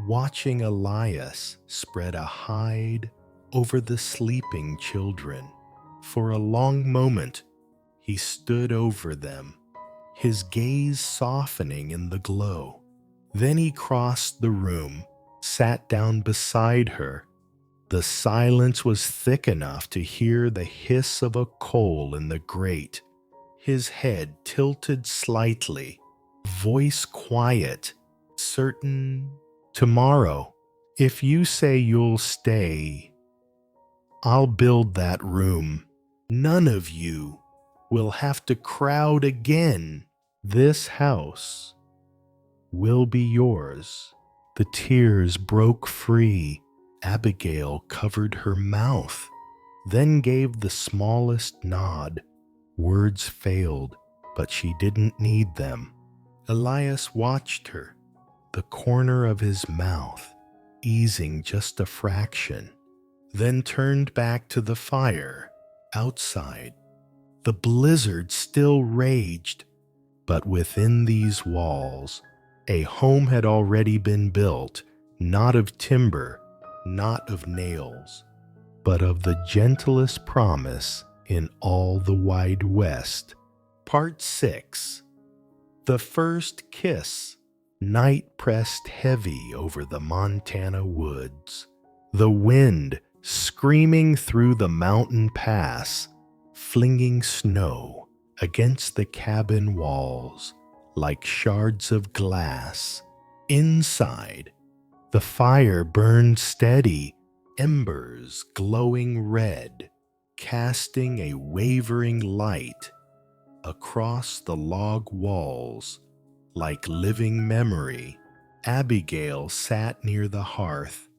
Speaker 1: watching Elias spread a hide over the sleeping children. For a long moment, he stood over them, his gaze softening in the glow. Then he crossed the room, sat down beside her. The silence was thick enough to hear the hiss of a coal in the grate. His head tilted slightly, voice quiet, certain. "Tomorrow, if you say you'll stay, I'll build that room. None of you will have to crowd again. This house will be yours." The tears broke free. Abigail covered her mouth, then gave the smallest nod. Words failed, but she didn't need them. Elias watched her, the corner of his mouth easing just a fraction. then turned back to the fire outside. The blizzard still raged, but within these walls, a home had already been built, not of timber, not of nails, but of the gentlest promise in all the wide West. Part 6. The First Kiss. Night pressed heavy over the Montana woods. The wind screaming through the mountain pass, flinging snow against the cabin walls like shards of glass. Inside, the fire burned steady, embers glowing red, casting a wavering light across the log walls like living memory. Abigail sat near the hearth,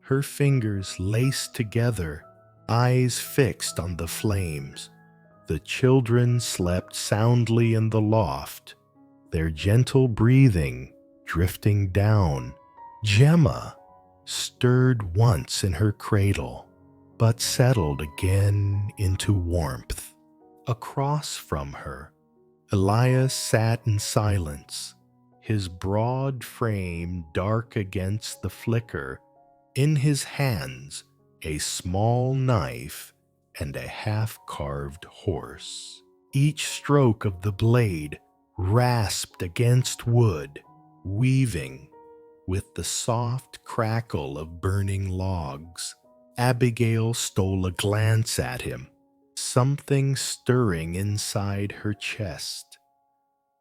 Speaker 1: her fingers laced together, eyes fixed on the flames. The children slept soundly in the loft, their gentle breathing drifting down. Gemma stirred once in her cradle, but settled again into warmth. Across from her, Elias sat in silence, his broad frame dark against the flicker, in his hands a small knife and a half-carved horse. Each stroke of the blade rasped against wood, weaving with the soft crackle of burning logs. Abigail stole a glance at him, something stirring inside her chest.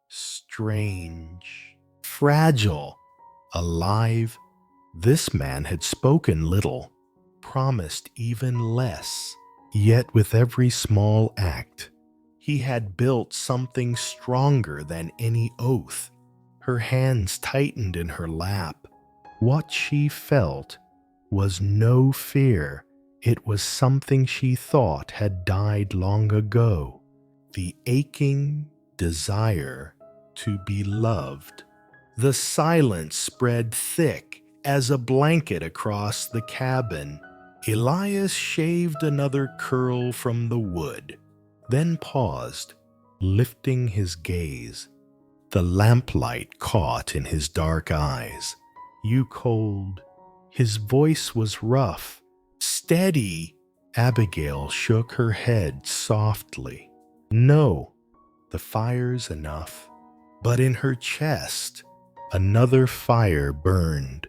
Speaker 1: Strange, fragile, alive. This man had spoken little, promised even less, yet with every small act, he had built something stronger than any oath. Her hands tightened in her lap. What she felt was no fear. It was something she thought had died long ago, the aching desire to be loved. The silence spread thick as a blanket across the cabin. Elias shaved another curl from the wood, then paused, lifting his gaze. The lamplight caught in his dark eyes. "You cold?" His voice was rough. "Steady." Abigail shook her head softly. "No, the fire's enough." But in her chest, another fire burned,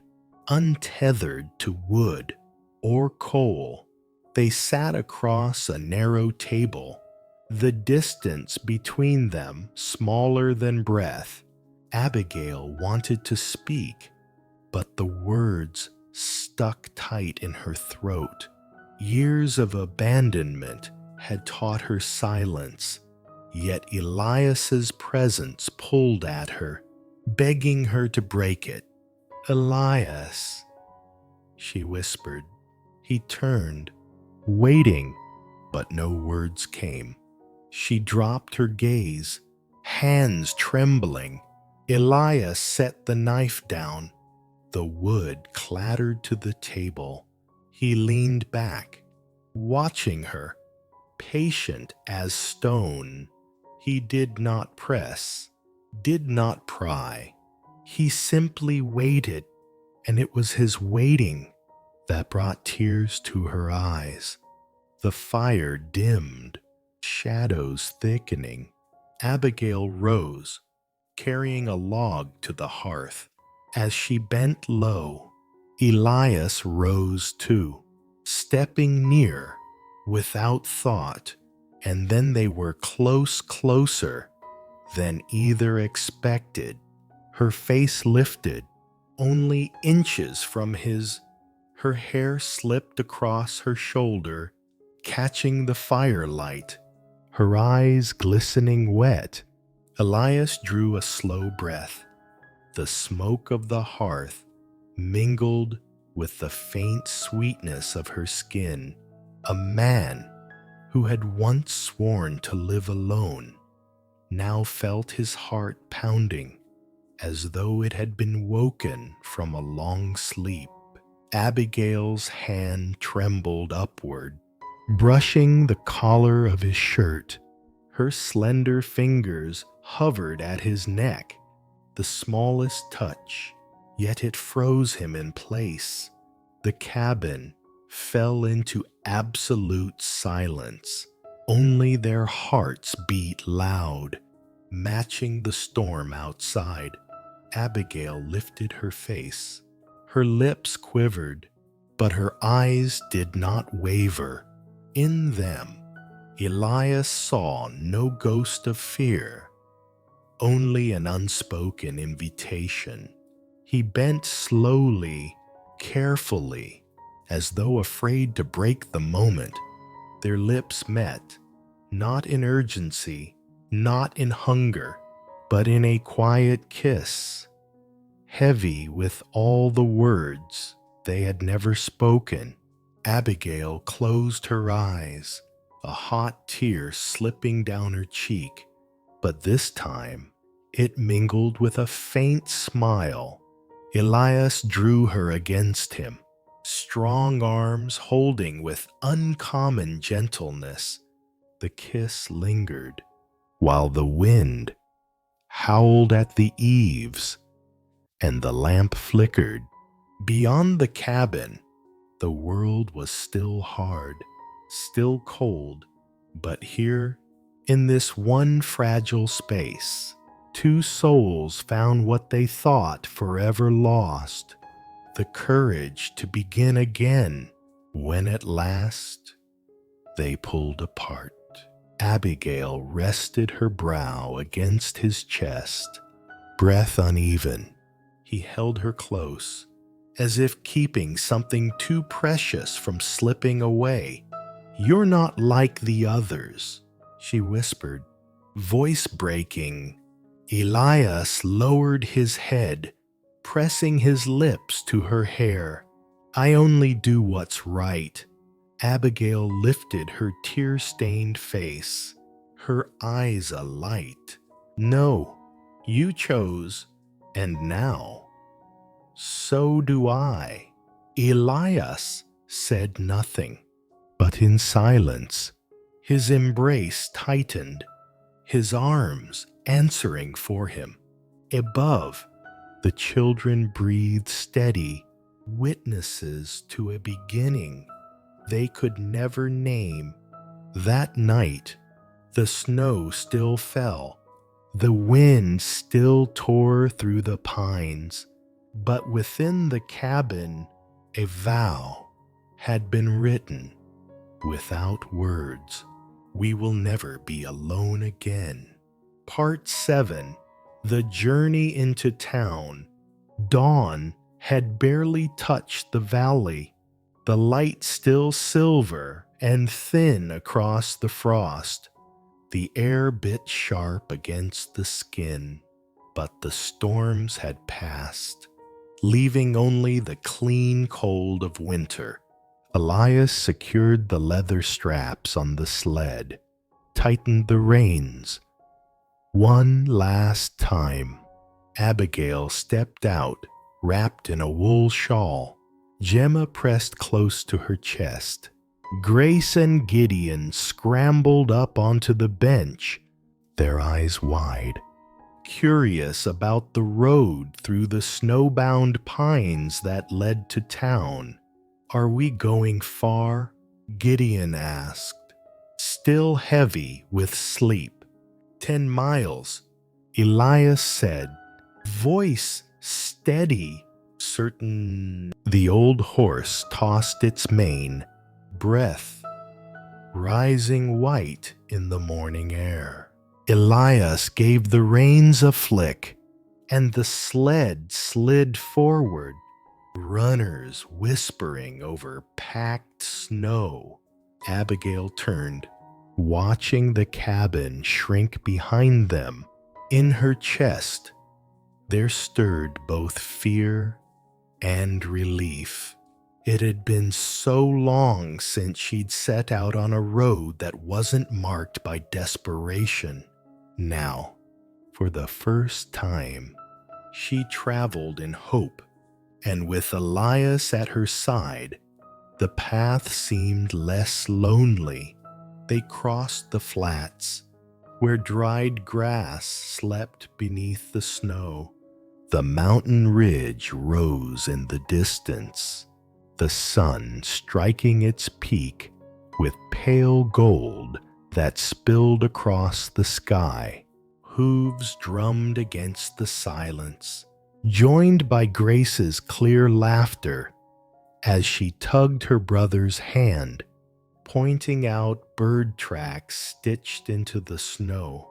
Speaker 1: untethered to wood or coal. They sat across a narrow table, the distance between them smaller than breath. Abigail wanted to speak, but the words stuck tight in her throat. Years of abandonment had taught her silence, yet Elias's presence pulled at her, begging her to break it. "Elias," she whispered. He turned, waiting, but no words came. She dropped her gaze, hands trembling. Elias set the knife down. The wood clattered to the table. He leaned back, watching her, patient as stone. He did not press, did not pry. He simply waited, and it was his waiting that brought tears to her eyes. The fire dimmed, shadows thickening. Abigail rose, carrying a log to the hearth. As she bent low, Elias rose too, stepping near without thought, and then they were closer than either expected. Her face lifted, only inches from his. Her hair slipped across her shoulder, catching the firelight, her eyes glistening wet. Elias drew a slow breath. The smoke of the hearth mingled with the faint sweetness of her skin. A man who had once sworn to live alone now felt his heart pounding as though it had been woken from a long sleep. Abigail's hand trembled upward, brushing the collar of his shirt. Her slender fingers hovered at his neck, the smallest touch, yet it froze him in place. The cabin fell into absolute silence. Only their hearts beat loud, matching the storm outside. Abigail lifted her face. Her lips quivered, but her eyes did not waver. In them, Elias saw no ghost of fear, only an unspoken invitation. He bent slowly, carefully, as though afraid to break the moment. Their lips met, not in urgency, not in hunger, but in a quiet kiss, heavy with all the words they had never spoken. Abigail closed her eyes, a hot tear slipping down her cheek, but this time it mingled with a faint smile. Elias drew her against him, strong arms holding with uncommon gentleness. The kiss lingered, while the wind howled at the eaves and the lamp flickered. Beyond the cabin, the world was still hard, still cold, but here, in this one fragile space, two souls found what they thought forever lost, the courage to begin again when at last they pulled apart. Abigail rested her brow against his chest, breath uneven. He held her close, as if keeping something too precious from slipping away. "You're not like the others," she whispered, voice breaking. Elias lowered his head, pressing his lips to her hair. "I only do what's right." Abigail lifted her tear-stained face, her eyes alight. "No, you chose, and now, so do I." Elias said nothing, but in silence, his embrace tightened, his arms answering for him. Above, the children breathed steady, witnesses to a beginning they could never name. That night, the snow still fell, the wind still tore through the pines, but within the cabin, a vow had been written without words. We will never be alone again. Part 7. The Journey into Town. Dawn had barely touched the valley, the light still silver and thin across the frost. The air bit sharp against the skin, but the storms had passed, leaving only the clean cold of winter. Elias secured the leather straps on the sled, tightened the reins. One last time, Abigail stepped out, wrapped in a wool shawl. Gemma pressed close to her chest. Grace and Gideon scrambled up onto the bench, their eyes wide, curious about the road through the snowbound pines that led to town. "Are we going far?" Gideon asked, still heavy with sleep. 10 miles, Elias said, voice steady, certain. The old horse tossed its mane, breath rising white in the morning air. Elias gave the reins a flick, and the sled slid forward, runners whispering over packed snow. Abigail turned, watching the cabin shrink behind them. In her chest, there stirred both fear and relief. It had been so long since she'd set out on a road that wasn't marked by desperation. Now, for the first time, she traveled in hope, and with Elias at her side, the path seemed less lonely. They crossed the flats, where dried grass slept beneath the snow. The mountain ridge rose in the distance, the sun striking its peak with pale gold that spilled across the sky. Hooves drummed against the silence, joined by Grace's clear laughter as she tugged her brother's hand, pointing out bird tracks stitched into the snow.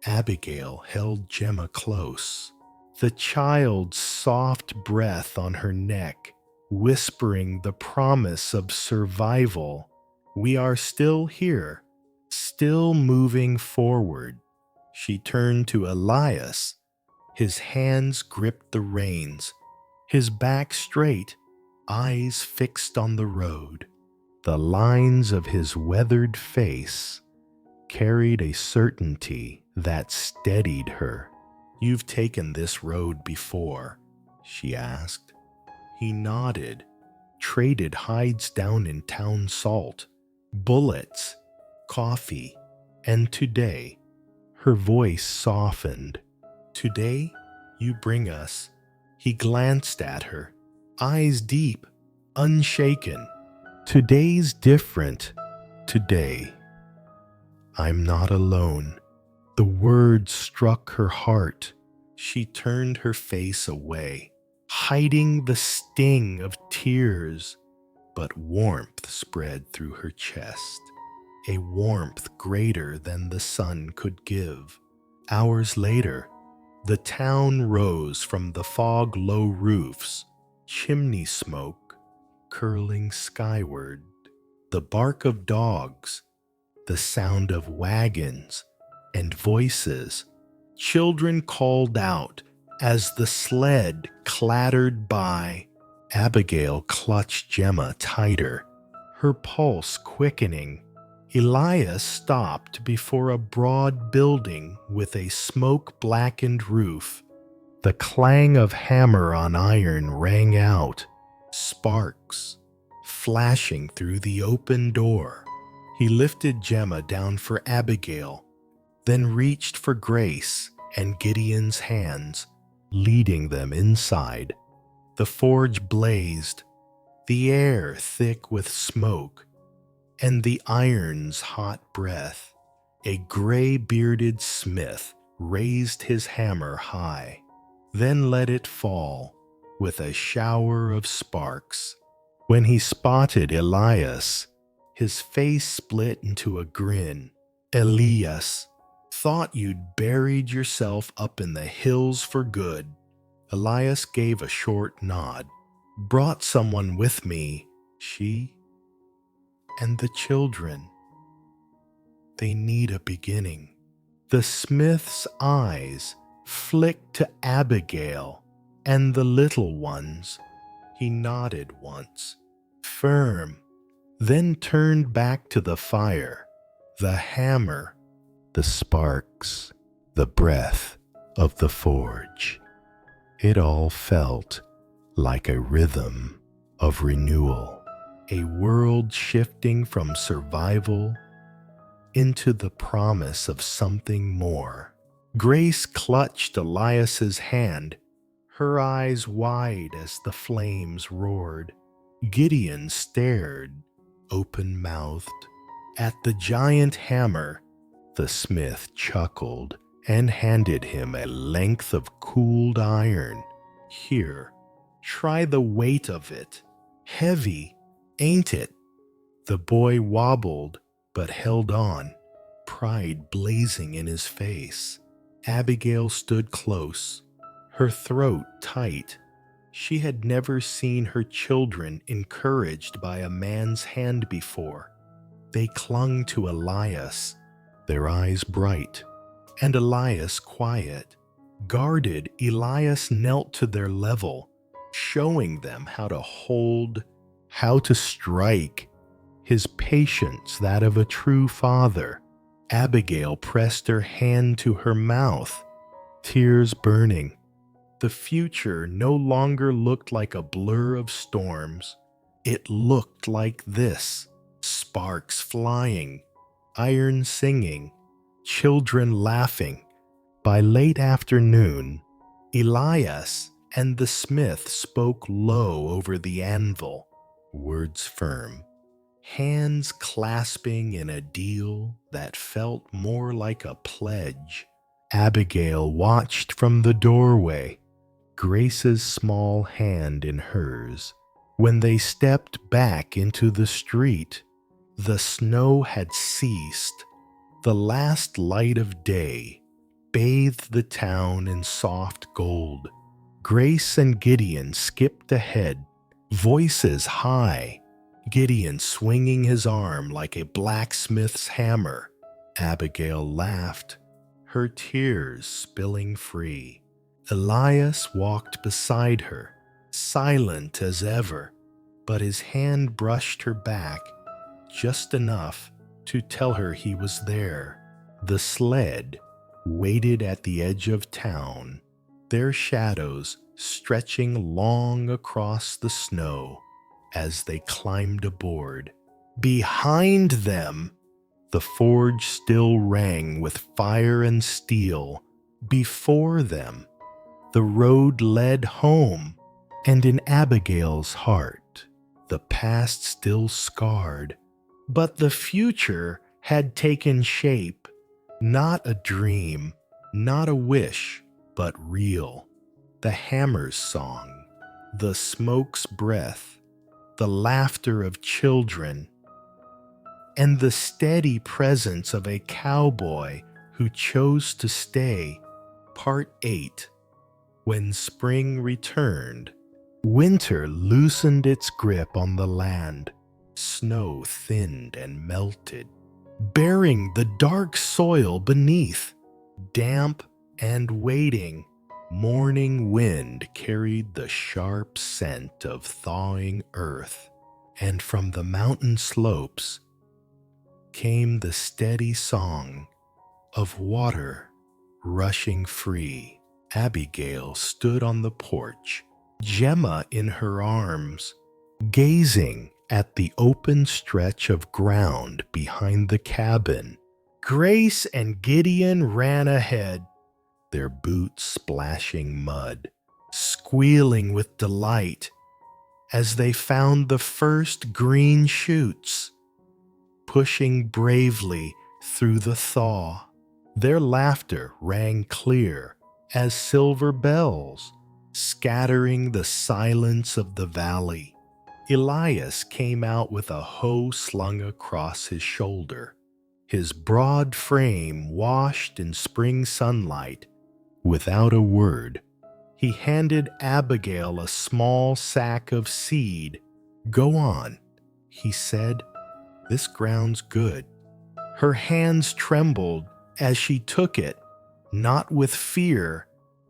Speaker 1: Abigail held Gemma close, the child's soft breath on her neck, whispering the promise of survival. We are still here, still moving forward. She turned to Elias. His hands gripped the reins, his back straight, eyes fixed on the road. The lines of his weathered face carried a certainty that steadied her. "You've taken this road before?" she asked. He nodded. "Traded hides down in town salt, bullets, coffee, and today," her voice softened, "today you bring us." He glanced at her, eyes deep, unshaken. "Today's different. Today. I'm not alone." The words struck her heart. She turned her face away, hiding the sting of tears, but warmth spread through her chest, a warmth greater than the sun could give. Hours later, the town rose from the fog-low roofs, chimney smoke curling skyward, the bark of dogs, the sound of wagons, and voices. Children called out as the sled clattered by. Abigail clutched Gemma tighter, her pulse quickening. Elias stopped before a broad building with a smoke-blackened roof. The clang of hammer on iron rang out, sparks flashing through the open door. He lifted Gemma down for Abigail, then reached for Grace and Gideon's hands, leading them inside. The forge blazed, the air thick with smoke, and the iron's hot breath. A gray-bearded smith raised his hammer high, then let it fall with a shower of sparks. When he spotted Elias, his face split into a grin. "Elias, thought you'd buried yourself up in the hills for good." Elias gave a short nod. "Brought someone with me, she and the children. They need a beginning." The smith's eyes flicked to Abigail and the little ones. He nodded once, firm, then turned back to the fire, the hammer, the sparks, the breath of the forge. It all felt like a rhythm of renewal, a world shifting from survival into the promise of something more. Grace clutched Elias's hand, her eyes wide as the flames roared. Gideon stared, open-mouthed, at the giant hammer. The smith chuckled and handed him a length of cooled iron. "Here, try the weight of it. Heavy, ain't it?" The boy wobbled, but held on, pride blazing in his face. Abigail stood close, her throat tight. She had never seen her children encouraged by a man's hand before. They clung to Elias, their eyes bright, and Elias quiet. Guarded, Elias knelt to their level, showing them how to hold, how to strike, his patience that of a true father. Abigail pressed her hand to her mouth, tears burning. The future no longer looked like a blur of storms. It looked like this: sparks flying, iron singing, children laughing. By late afternoon, Elias and the smith spoke low over the anvil, words firm, hands clasping in a deal that felt more like a pledge. Abigail watched from the doorway, Grace's small hand in hers. When they stepped back into the street, the snow had ceased. The last light of day bathed the town in soft gold. Grace and Gideon skipped ahead, voices high, Gideon swinging his arm like a blacksmith's hammer. Abigail laughed, her tears spilling free. Elias walked beside her, silent as ever, but his hand brushed her back just enough to tell her he was there. The sled waited at the edge of town, their shadows stretching long across the snow as they climbed aboard. Behind them, the forge still rang with fire and steel. Before them, the road led home, and in Abigail's heart, the past still scarred. But the future had taken shape, not a dream, not a wish, but real. The hammer's song, the smoke's breath, the laughter of children, and the steady presence of a cowboy who chose to stay. Part 8. When spring returned, winter loosened its grip on the land. Snow thinned and melted, bearing the dark soil beneath. Damp and waiting, morning wind carried the sharp scent of thawing earth, and from the mountain slopes came the steady song of water rushing free. Abigail stood on the porch, Gemma in her arms, gazing at the open stretch of ground behind the cabin. Grace and Gideon ran ahead, their boots splashing mud, squealing with delight as they found the first green shoots. Pushing bravely through the thaw, their laughter rang clear as silver bells, scattering the silence of the valley. Elias came out with a hoe slung across his shoulder, his broad frame washed in spring sunlight. Without a word, he handed Abigail a small sack of seed. "Go on," he said. "This ground's good." Her hands trembled as she took it, not with fear,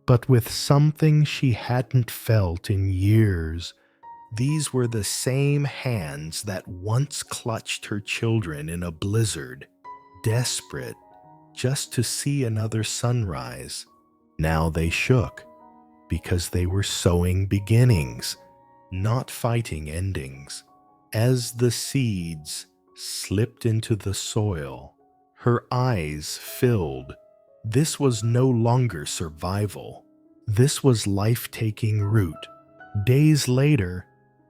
Speaker 1: but with something she hadn't felt in years. These were the same hands that once clutched her children in a blizzard, desperate just to see another sunrise. Now they shook, because they were sowing beginnings, not fighting endings. As the seeds slipped into the soil, her eyes filled. This was no longer survival. This was life-taking root. Days later,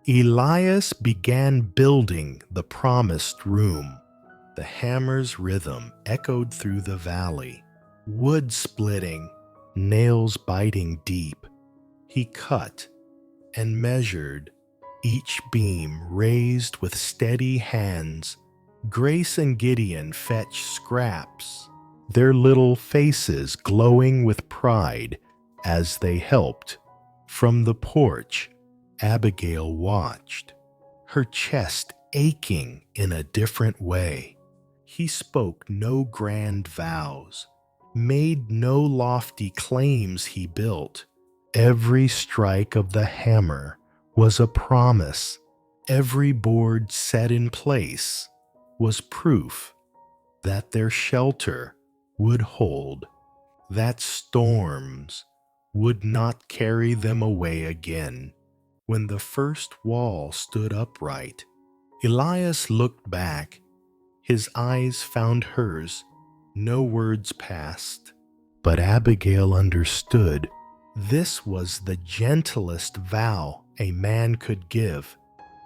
Speaker 1: Elias began building the promised room. The hammer's rhythm echoed through the valley, wood splitting, nails biting deep. He cut and measured, each beam raised with steady hands. Grace and Gideon fetched scraps, their little faces glowing with pride as they helped. From the porch, Abigail watched, her chest aching in a different way. He spoke no grand vows, made no lofty claims he built. Every strike of the hammer was a promise. Every board set in place was proof that their shelter would hold, that storms would not carry them away again. When the first wall stood upright, Elias looked back. His eyes found hers. No words passed. But Abigail understood. This was the gentlest vow a man could give.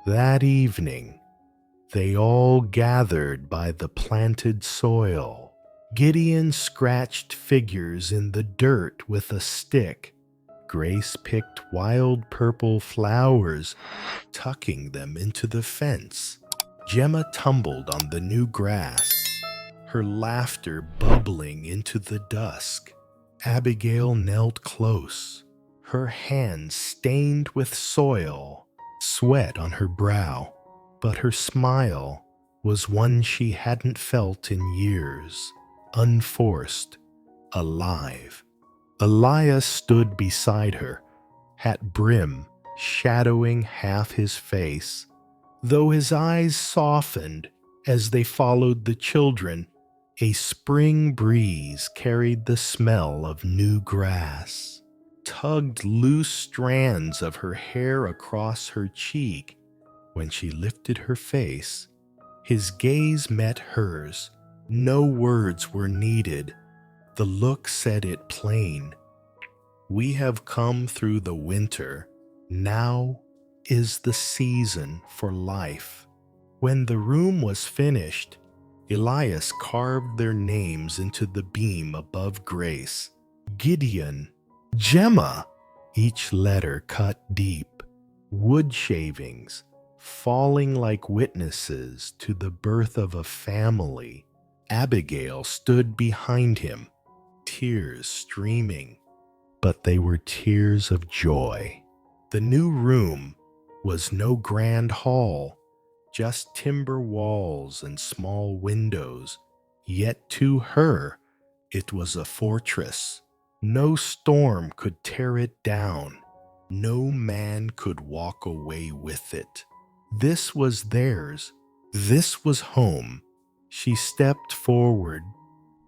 Speaker 1: That evening, they all gathered by the planted soil. Gideon scratched figures in the dirt with a stick. Grace picked wild purple flowers, tucking them into the fence. Gemma tumbled on the new grass, her laughter bubbling into the dusk. Abigail knelt close, her hands stained with soil, sweat on her brow, but her smile was one she hadn't felt in years, unforced, alive. Elias stood beside her, hat brim shadowing half his face. Though his eyes softened as they followed the children, a spring breeze carried the smell of new grass, tugged loose strands of her hair across her cheek. When she lifted her face, his gaze met hers. No words were needed. The look said it plain. We have come through the winter. Now is the season for life. When the room was finished, Elias carved their names into the beam above Grace. Gideon, Gemma, each letter cut deep. Wood shavings, falling like witnesses to the birth of a family. Abigail stood behind him, tears streaming, but they were tears of joy. The new room was no grand hall, just timber walls and small windows, yet to her it was a fortress. No storm could tear it down. No man could walk away with it. This was theirs. This was home. She stepped forward,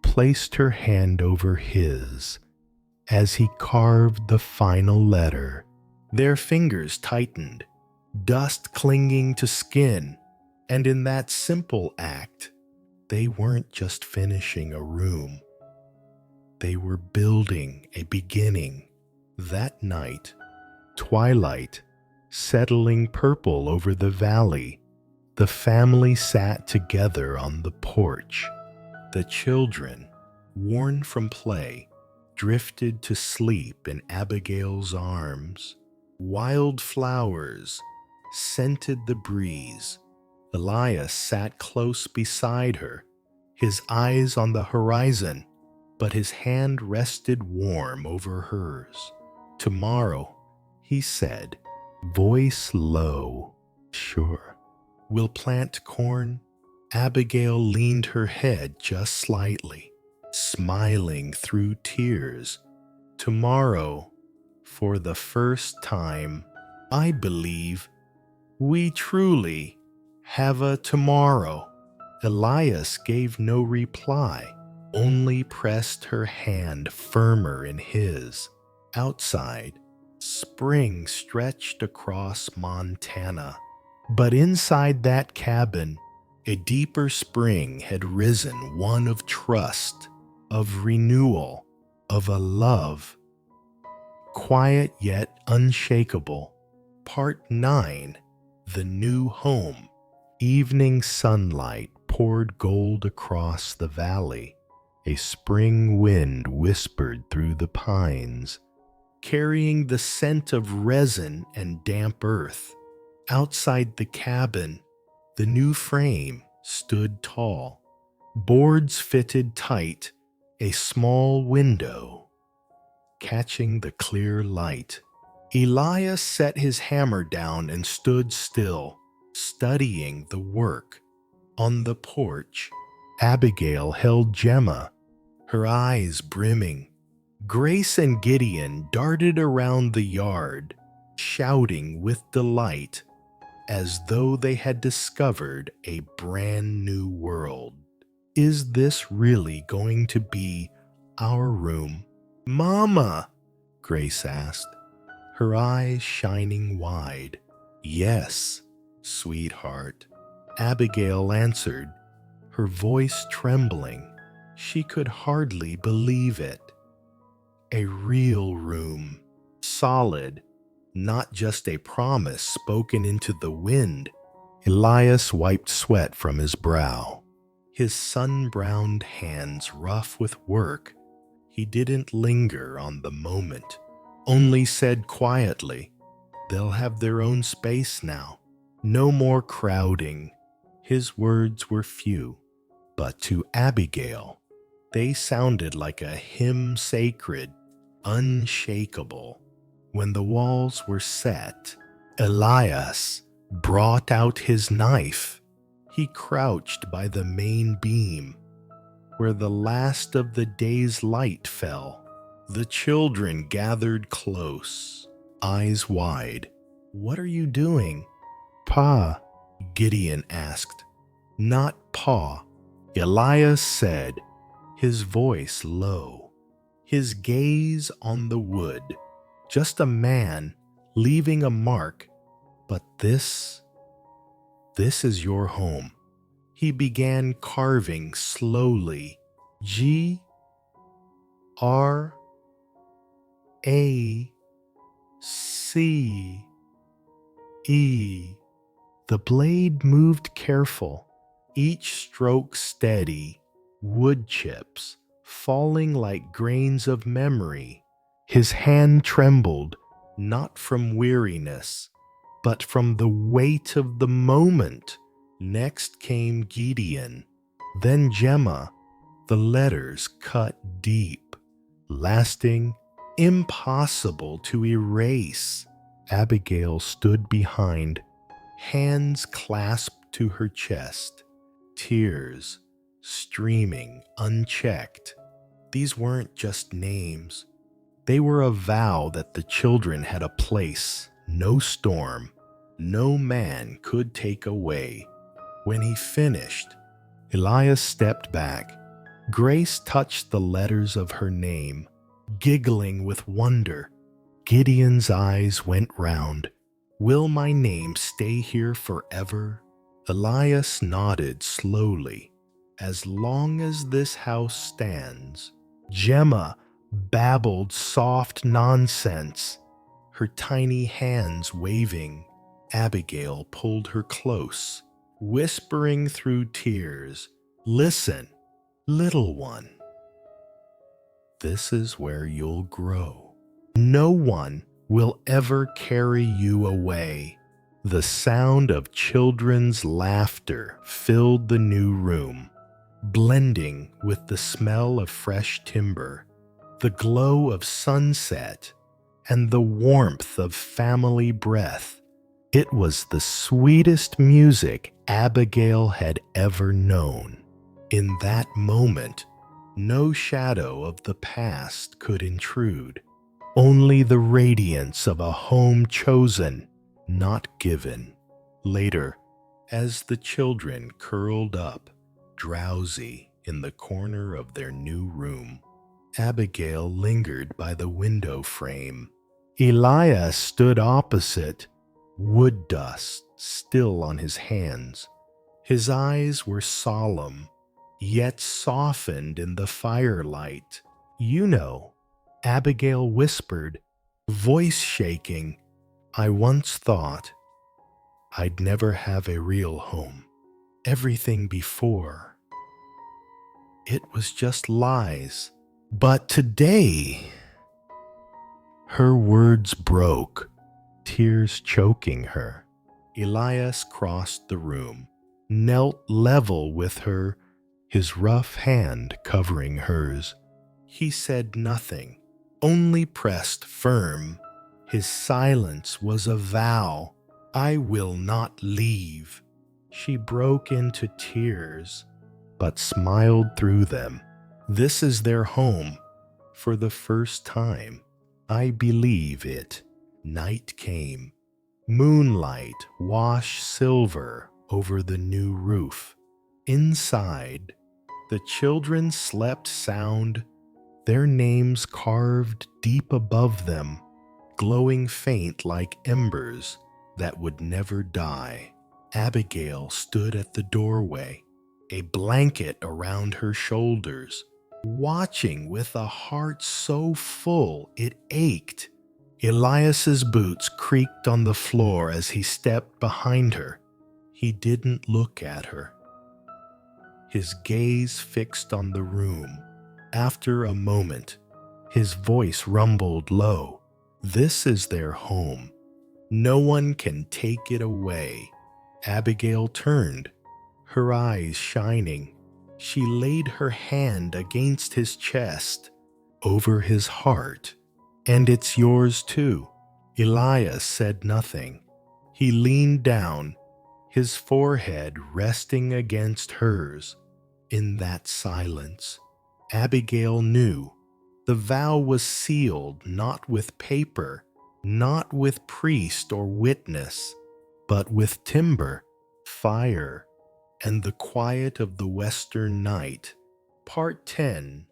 Speaker 1: placed her hand over his as he carved the final letter. Their fingers tightened, dust clinging to skin, and in that simple act, they weren't just finishing a room. They were building a beginning. That night, twilight settling purple over the valley, the family sat together on the porch. The children, worn from play, drifted to sleep in Abigail's arms. Wild flowers scented the breeze. Elias sat close beside her, his eyes on the horizon, but his hand rested warm over hers. Tomorrow, he said, voice low, sure, we'll plant corn. Abigail leaned her head just slightly, smiling through tears. Tomorrow, for the first time, I believe, we truly have a tomorrow. Elias gave no reply, only pressed her hand firmer in his. Outside, spring stretched across Montana. But inside that cabin, a deeper spring had risen, one of trust, of renewal, of a love. Quiet yet unshakable. Part 9. The New Home. Evening sunlight poured gold across the valley. A spring wind whispered through the pines, carrying the scent of resin and damp earth. Outside the cabin, the new frame stood tall. Boards fitted tight, a small window catching the clear light. Elias set his hammer down and stood still, studying the work. On the porch, Abigail held Gemma, her eyes brimming. Grace and Gideon darted around the yard, shouting with delight, as though they had discovered a brand new world. Is this really going to be our room? Mama! Grace asked, her eyes shining wide. Yes, sweetheart, Abigail answered, her voice trembling. She could hardly believe it. A real room, solid, not just a promise spoken into the wind. Elias wiped sweat from his brow, his sun-browned hands rough with work. He didn't linger on the moment, only said quietly, "They'll have their own space now. No more crowding." His words were few, but to Abigail, they sounded like a hymn sacred, unshakable. When the walls were set, Elias brought out his knife. He crouched by the main beam, where the last of the day's light fell. The children gathered close, eyes wide. "What are you doing?" "Pa," Gideon asked. "Not Pa," Elias said, his voice low, his gaze on the wood. Just a man leaving a mark, but this is your home. He began carving slowly. G-R-A-C-E. The blade moved careful, each stroke steady, wood chips falling like grains of memory. His hand trembled, not from weariness, but from the weight of the moment. Next came Gideon, then Gemma, the letters cut deep, lasting, impossible to erase. Abigail stood behind, hands clasped to her chest, tears streaming unchecked. These weren't just names. They were a vow that the children had a place no storm, no man could take away. When he finished, Elias stepped back. Grace touched the letters of her name, giggling with wonder. Gideon's eyes went round. "Will my name stay here forever?" Elias nodded slowly. "As long as this house stands." Gemma babbled soft nonsense, her tiny hands waving. Abigail pulled her close, whispering through tears, "Listen, little one. This is where you'll grow. No one will ever carry you away." The sound of children's laughter filled the new room, blending with the smell of fresh timber, the glow of sunset, and the warmth of family breath. It was the sweetest music Abigail had ever known. In that moment, no shadow of the past could intrude, only the radiance of a home chosen, not given. Later, as the children curled up, drowsy in the corner of their new room, Abigail lingered by the window frame. Elias stood opposite, wood dust still on his hands. His eyes were solemn, yet softened in the firelight. "You know," Abigail whispered, voice shaking, "I once thought I'd never have a real home. Everything before, it was just lies. But today—" Her words broke, tears choking her. Elias crossed the room, knelt level with her, his rough hand covering hers. He said nothing, only pressed firm. His silence was a vow. "I will not leave." She broke into tears, but smiled through them. "This is their home. For the first time, I believe it." Night came. Moonlight washed silver over the new roof. Inside, the children slept sound, their names carved deep above them, glowing faint like embers that would never die. Abigail stood at the doorway, a blanket around her shoulders, watching with a heart so full it ached. Elias's boots creaked on the floor as he stepped behind her. He didn't look at her. His gaze fixed on the room. After a moment, his voice rumbled low. "This is their home. No one can take it away." Abigail turned, her eyes shining. She laid her hand against his chest, over his heart. "And it's yours too." Elias said nothing. He leaned down, his forehead resting against hers. In that silence, Abigail knew the vow was sealed not with paper, not with priest or witness, but with timber, fire, and the quiet of the western night. Part 10.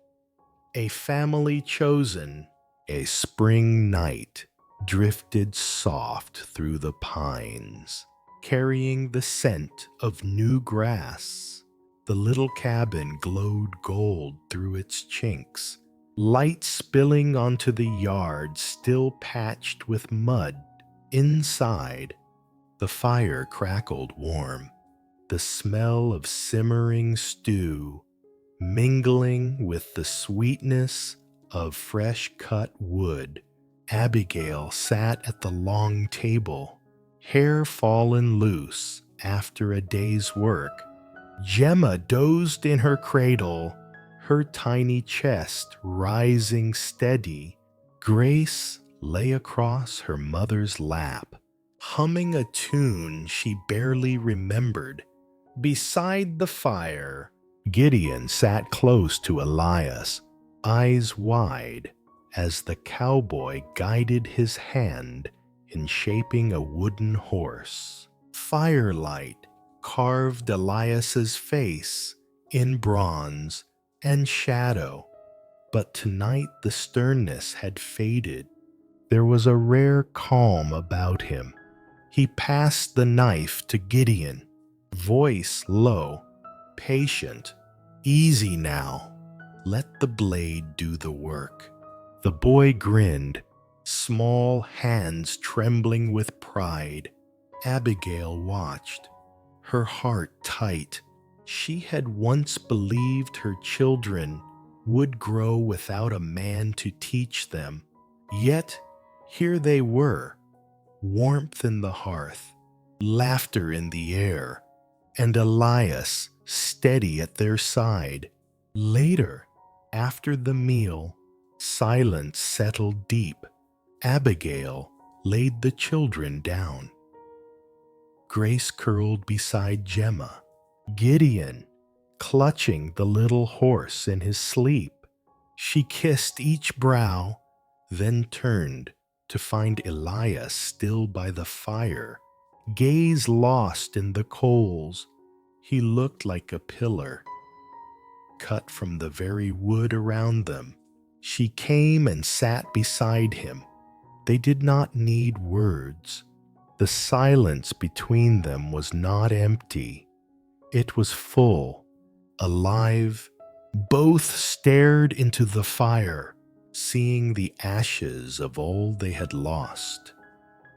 Speaker 1: A family chosen. A spring night drifted soft through the pines, carrying the scent of new grass. The little cabin glowed gold through its chinks, light spilling onto the yard still patched with mud. Inside, the fire crackled warm, the smell of simmering stew mingling with the sweetness of fresh-cut wood. Abigail sat at the long table, hair fallen loose after a day's work. Gemma dozed in her cradle, her tiny chest rising steady. Grace lay across her mother's lap, humming a tune she barely remembered. Beside the fire, Gideon sat close to Elias, eyes wide, as the cowboy guided his hand in shaping a wooden horse. Firelight carved Elias's face in bronze and shadow, but tonight the sternness had faded. There was a rare calm about him. He passed the knife to Gideon, voice low, patient. "Easy now. Let the blade do the work." The boy grinned, small hands trembling with pride. Abigail watched, her heart tight. She had once believed her children would grow without a man to teach them. Yet here they were, warmth in the hearth, laughter in the air, and Elias steady at their side. Later, after the meal, silence settled deep. Abigail laid the children down. Grace curled beside Gemma, Gideon clutching the little horse in his sleep. She kissed each brow, then turned to find Elias still by the fire, gaze lost in the coals. He looked like a pillar, cut from the very wood around them. She came and sat beside him. They did not need words. The silence between them was not empty. It was full, alive. Both stared into the fire, seeing the ashes of all they had lost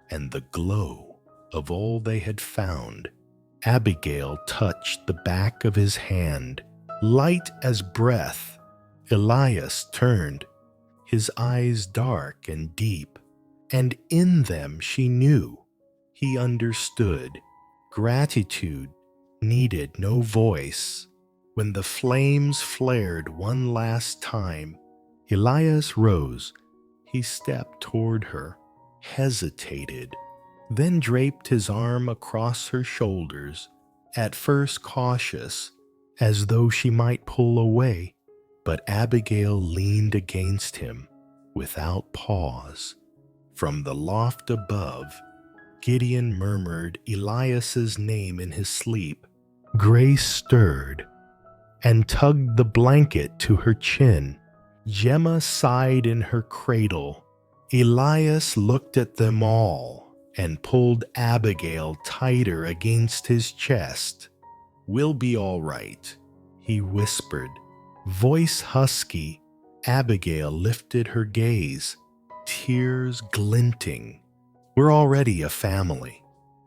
Speaker 1: and the glow of all they had found. Abigail touched the back of his hand, light as breath. Elias turned, his eyes dark and deep, and in them she knew. He understood. Gratitude needed no voice. When the flames flared one last time, Elias rose. He stepped toward her, hesitated, then draped his arm across her shoulders, at first cautious, as though she might pull away. But Abigail leaned against him without pause. From the loft above, Gideon murmured Elias's name in his sleep. Grace stirred and tugged the blanket to her chin. Gemma sighed in her cradle. Elias looked at them all and pulled Abigail tighter against his chest. "We'll be all right," he whispered. Voice husky, Abigail lifted her gaze, tears glinting. "We're already a family."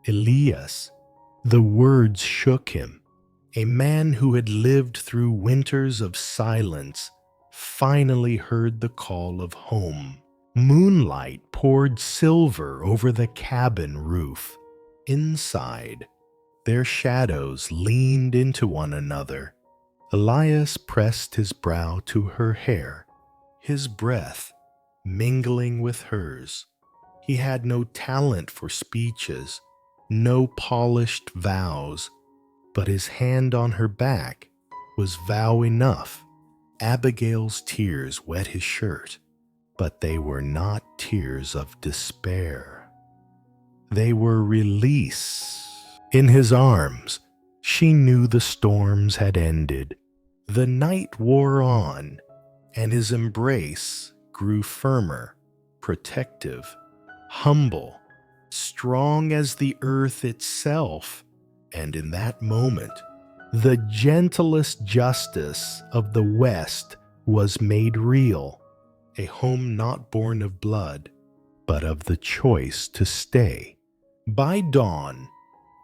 Speaker 1: Elias, the words shook him. A man who had lived through winters of silence finally heard the call of home. Moonlight poured silver over the cabin roof. Inside, their shadows leaned into one another. Elias pressed his brow to her hair, his breath mingling with hers. He had no talent for speeches, no polished vows, but his hand on her back was vow enough. Abigail's tears wet his shirt, but they were not tears of despair. They were release. In his arms, she knew the storms had ended. The night wore on, and his embrace grew firmer, protective, humble, strong as the earth itself. And in that moment, the gentlest justice of the West was made real, a home not born of blood, but of the choice to stay. By dawn,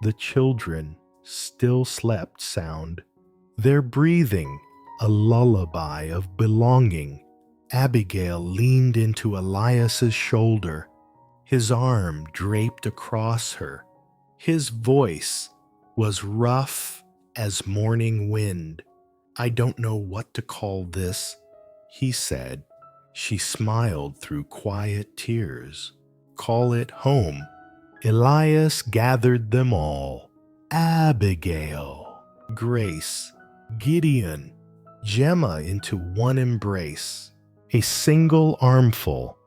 Speaker 1: the children still slept sound, their breathing a lullaby of belonging. Abigail leaned into Elias's shoulder, his arm draped across her. His voice was rough as morning wind. "I don't know what to call this," he said. She smiled through quiet tears. "Call it home." Elias gathered them all: Abigail, Grace, Gideon, Gemma into one embrace, a single armful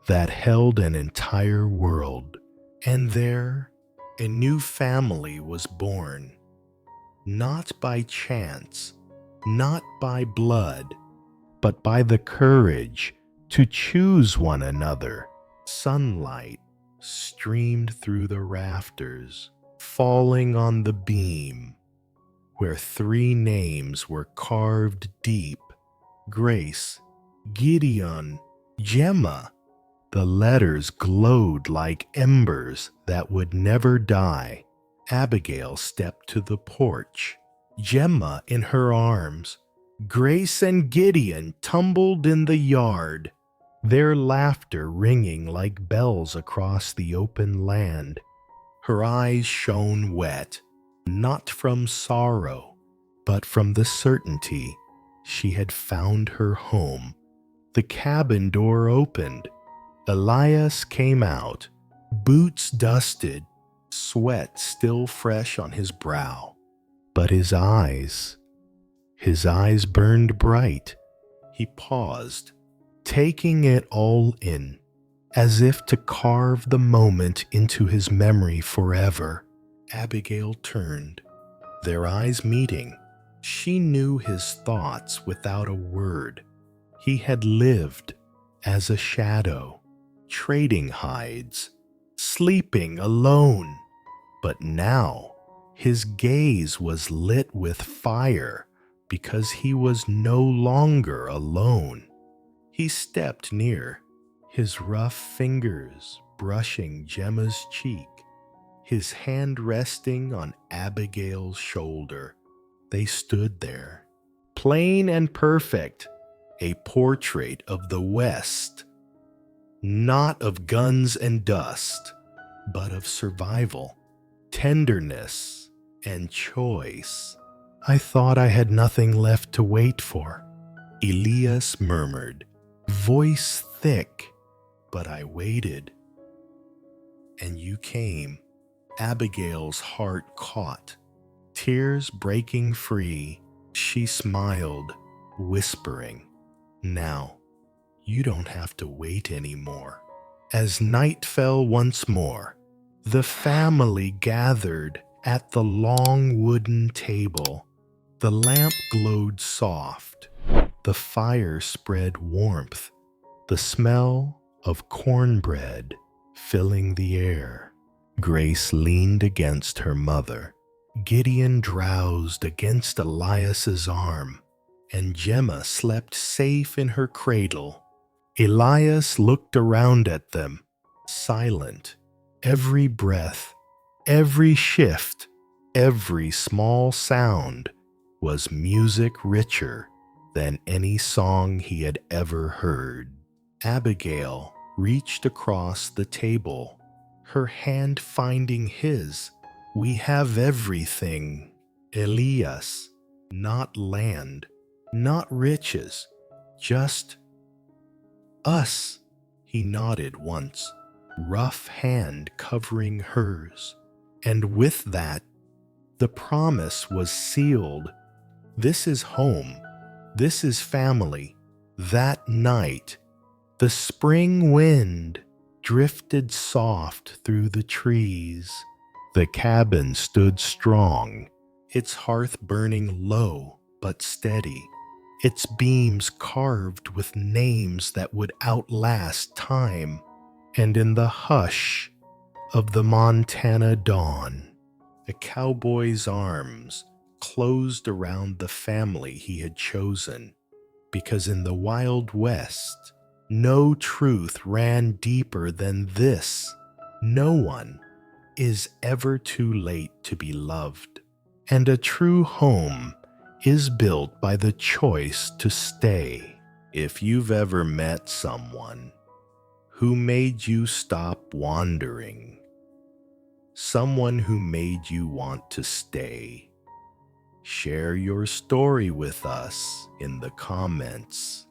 Speaker 1: that held an entire world. And there, a new family was born, not by chance, not by blood, but by the courage to choose one another. Sunlight streamed through the rafters, falling on the beam, where 3 names were carved deep: Grace, Gideon, Gemma. The letters glowed like embers that would never die. Abigail stepped to the porch, Gemma in her arms. Grace and Gideon tumbled in the yard, their laughter ringing like bells across the open land. Her eyes shone wet, not from sorrow, but from the certainty she had found her home. The cabin door opened. Elias came out, boots dusted, sweat still fresh on his brow. But his eyes burned bright. He paused, taking it all in, as if to carve the moment into his memory forever. Abigail turned, their eyes meeting. She knew his thoughts without a word. He had lived as a shadow, trading hides, sleeping alone. But now his gaze was lit with fire because he was no longer alone. He stepped near, his rough fingers brushing Gemma's cheek, his hand resting on Abigail's shoulder. They stood there, plain and perfect, a portrait of the West, not of guns and dust, but of survival, tenderness, and choice. "I thought I had nothing left to wait for," Elias murmured, voice thick, "but I waited. And you came." Abigail's heart caught, tears breaking free. She smiled, whispering, "Now, you don't have to wait anymore." As night fell once more, the family gathered at the long wooden table. The lamp glowed soft, The fire spread warmth, the smell of cornbread filling the air. Grace leaned against her mother. Gideon drowsed against Elias's arm, and Gemma slept safe in her cradle. Elias looked around at them, silent. Every breath, every shift, every small sound was music richer than any song he had ever heard. Abigail reached across the table, her hand finding his. "We have everything, Elias, not land, not riches, just us." He nodded once, rough hand covering hers, and with that, the promise was sealed. This is home, this is family. That night, the spring wind drifted soft through the trees. The cabin stood strong, its hearth burning low but steady, its beams carved with names that would outlast time. And in the hush of the Montana dawn, a cowboy's arms closed around the family he had chosen, because in the Wild West, no truth ran deeper than this: no one is ever too late to be loved, and a true home is built by the choice to stay. If you've ever met someone who made you stop wandering, someone who made you want to stay, share your story with us in the comments.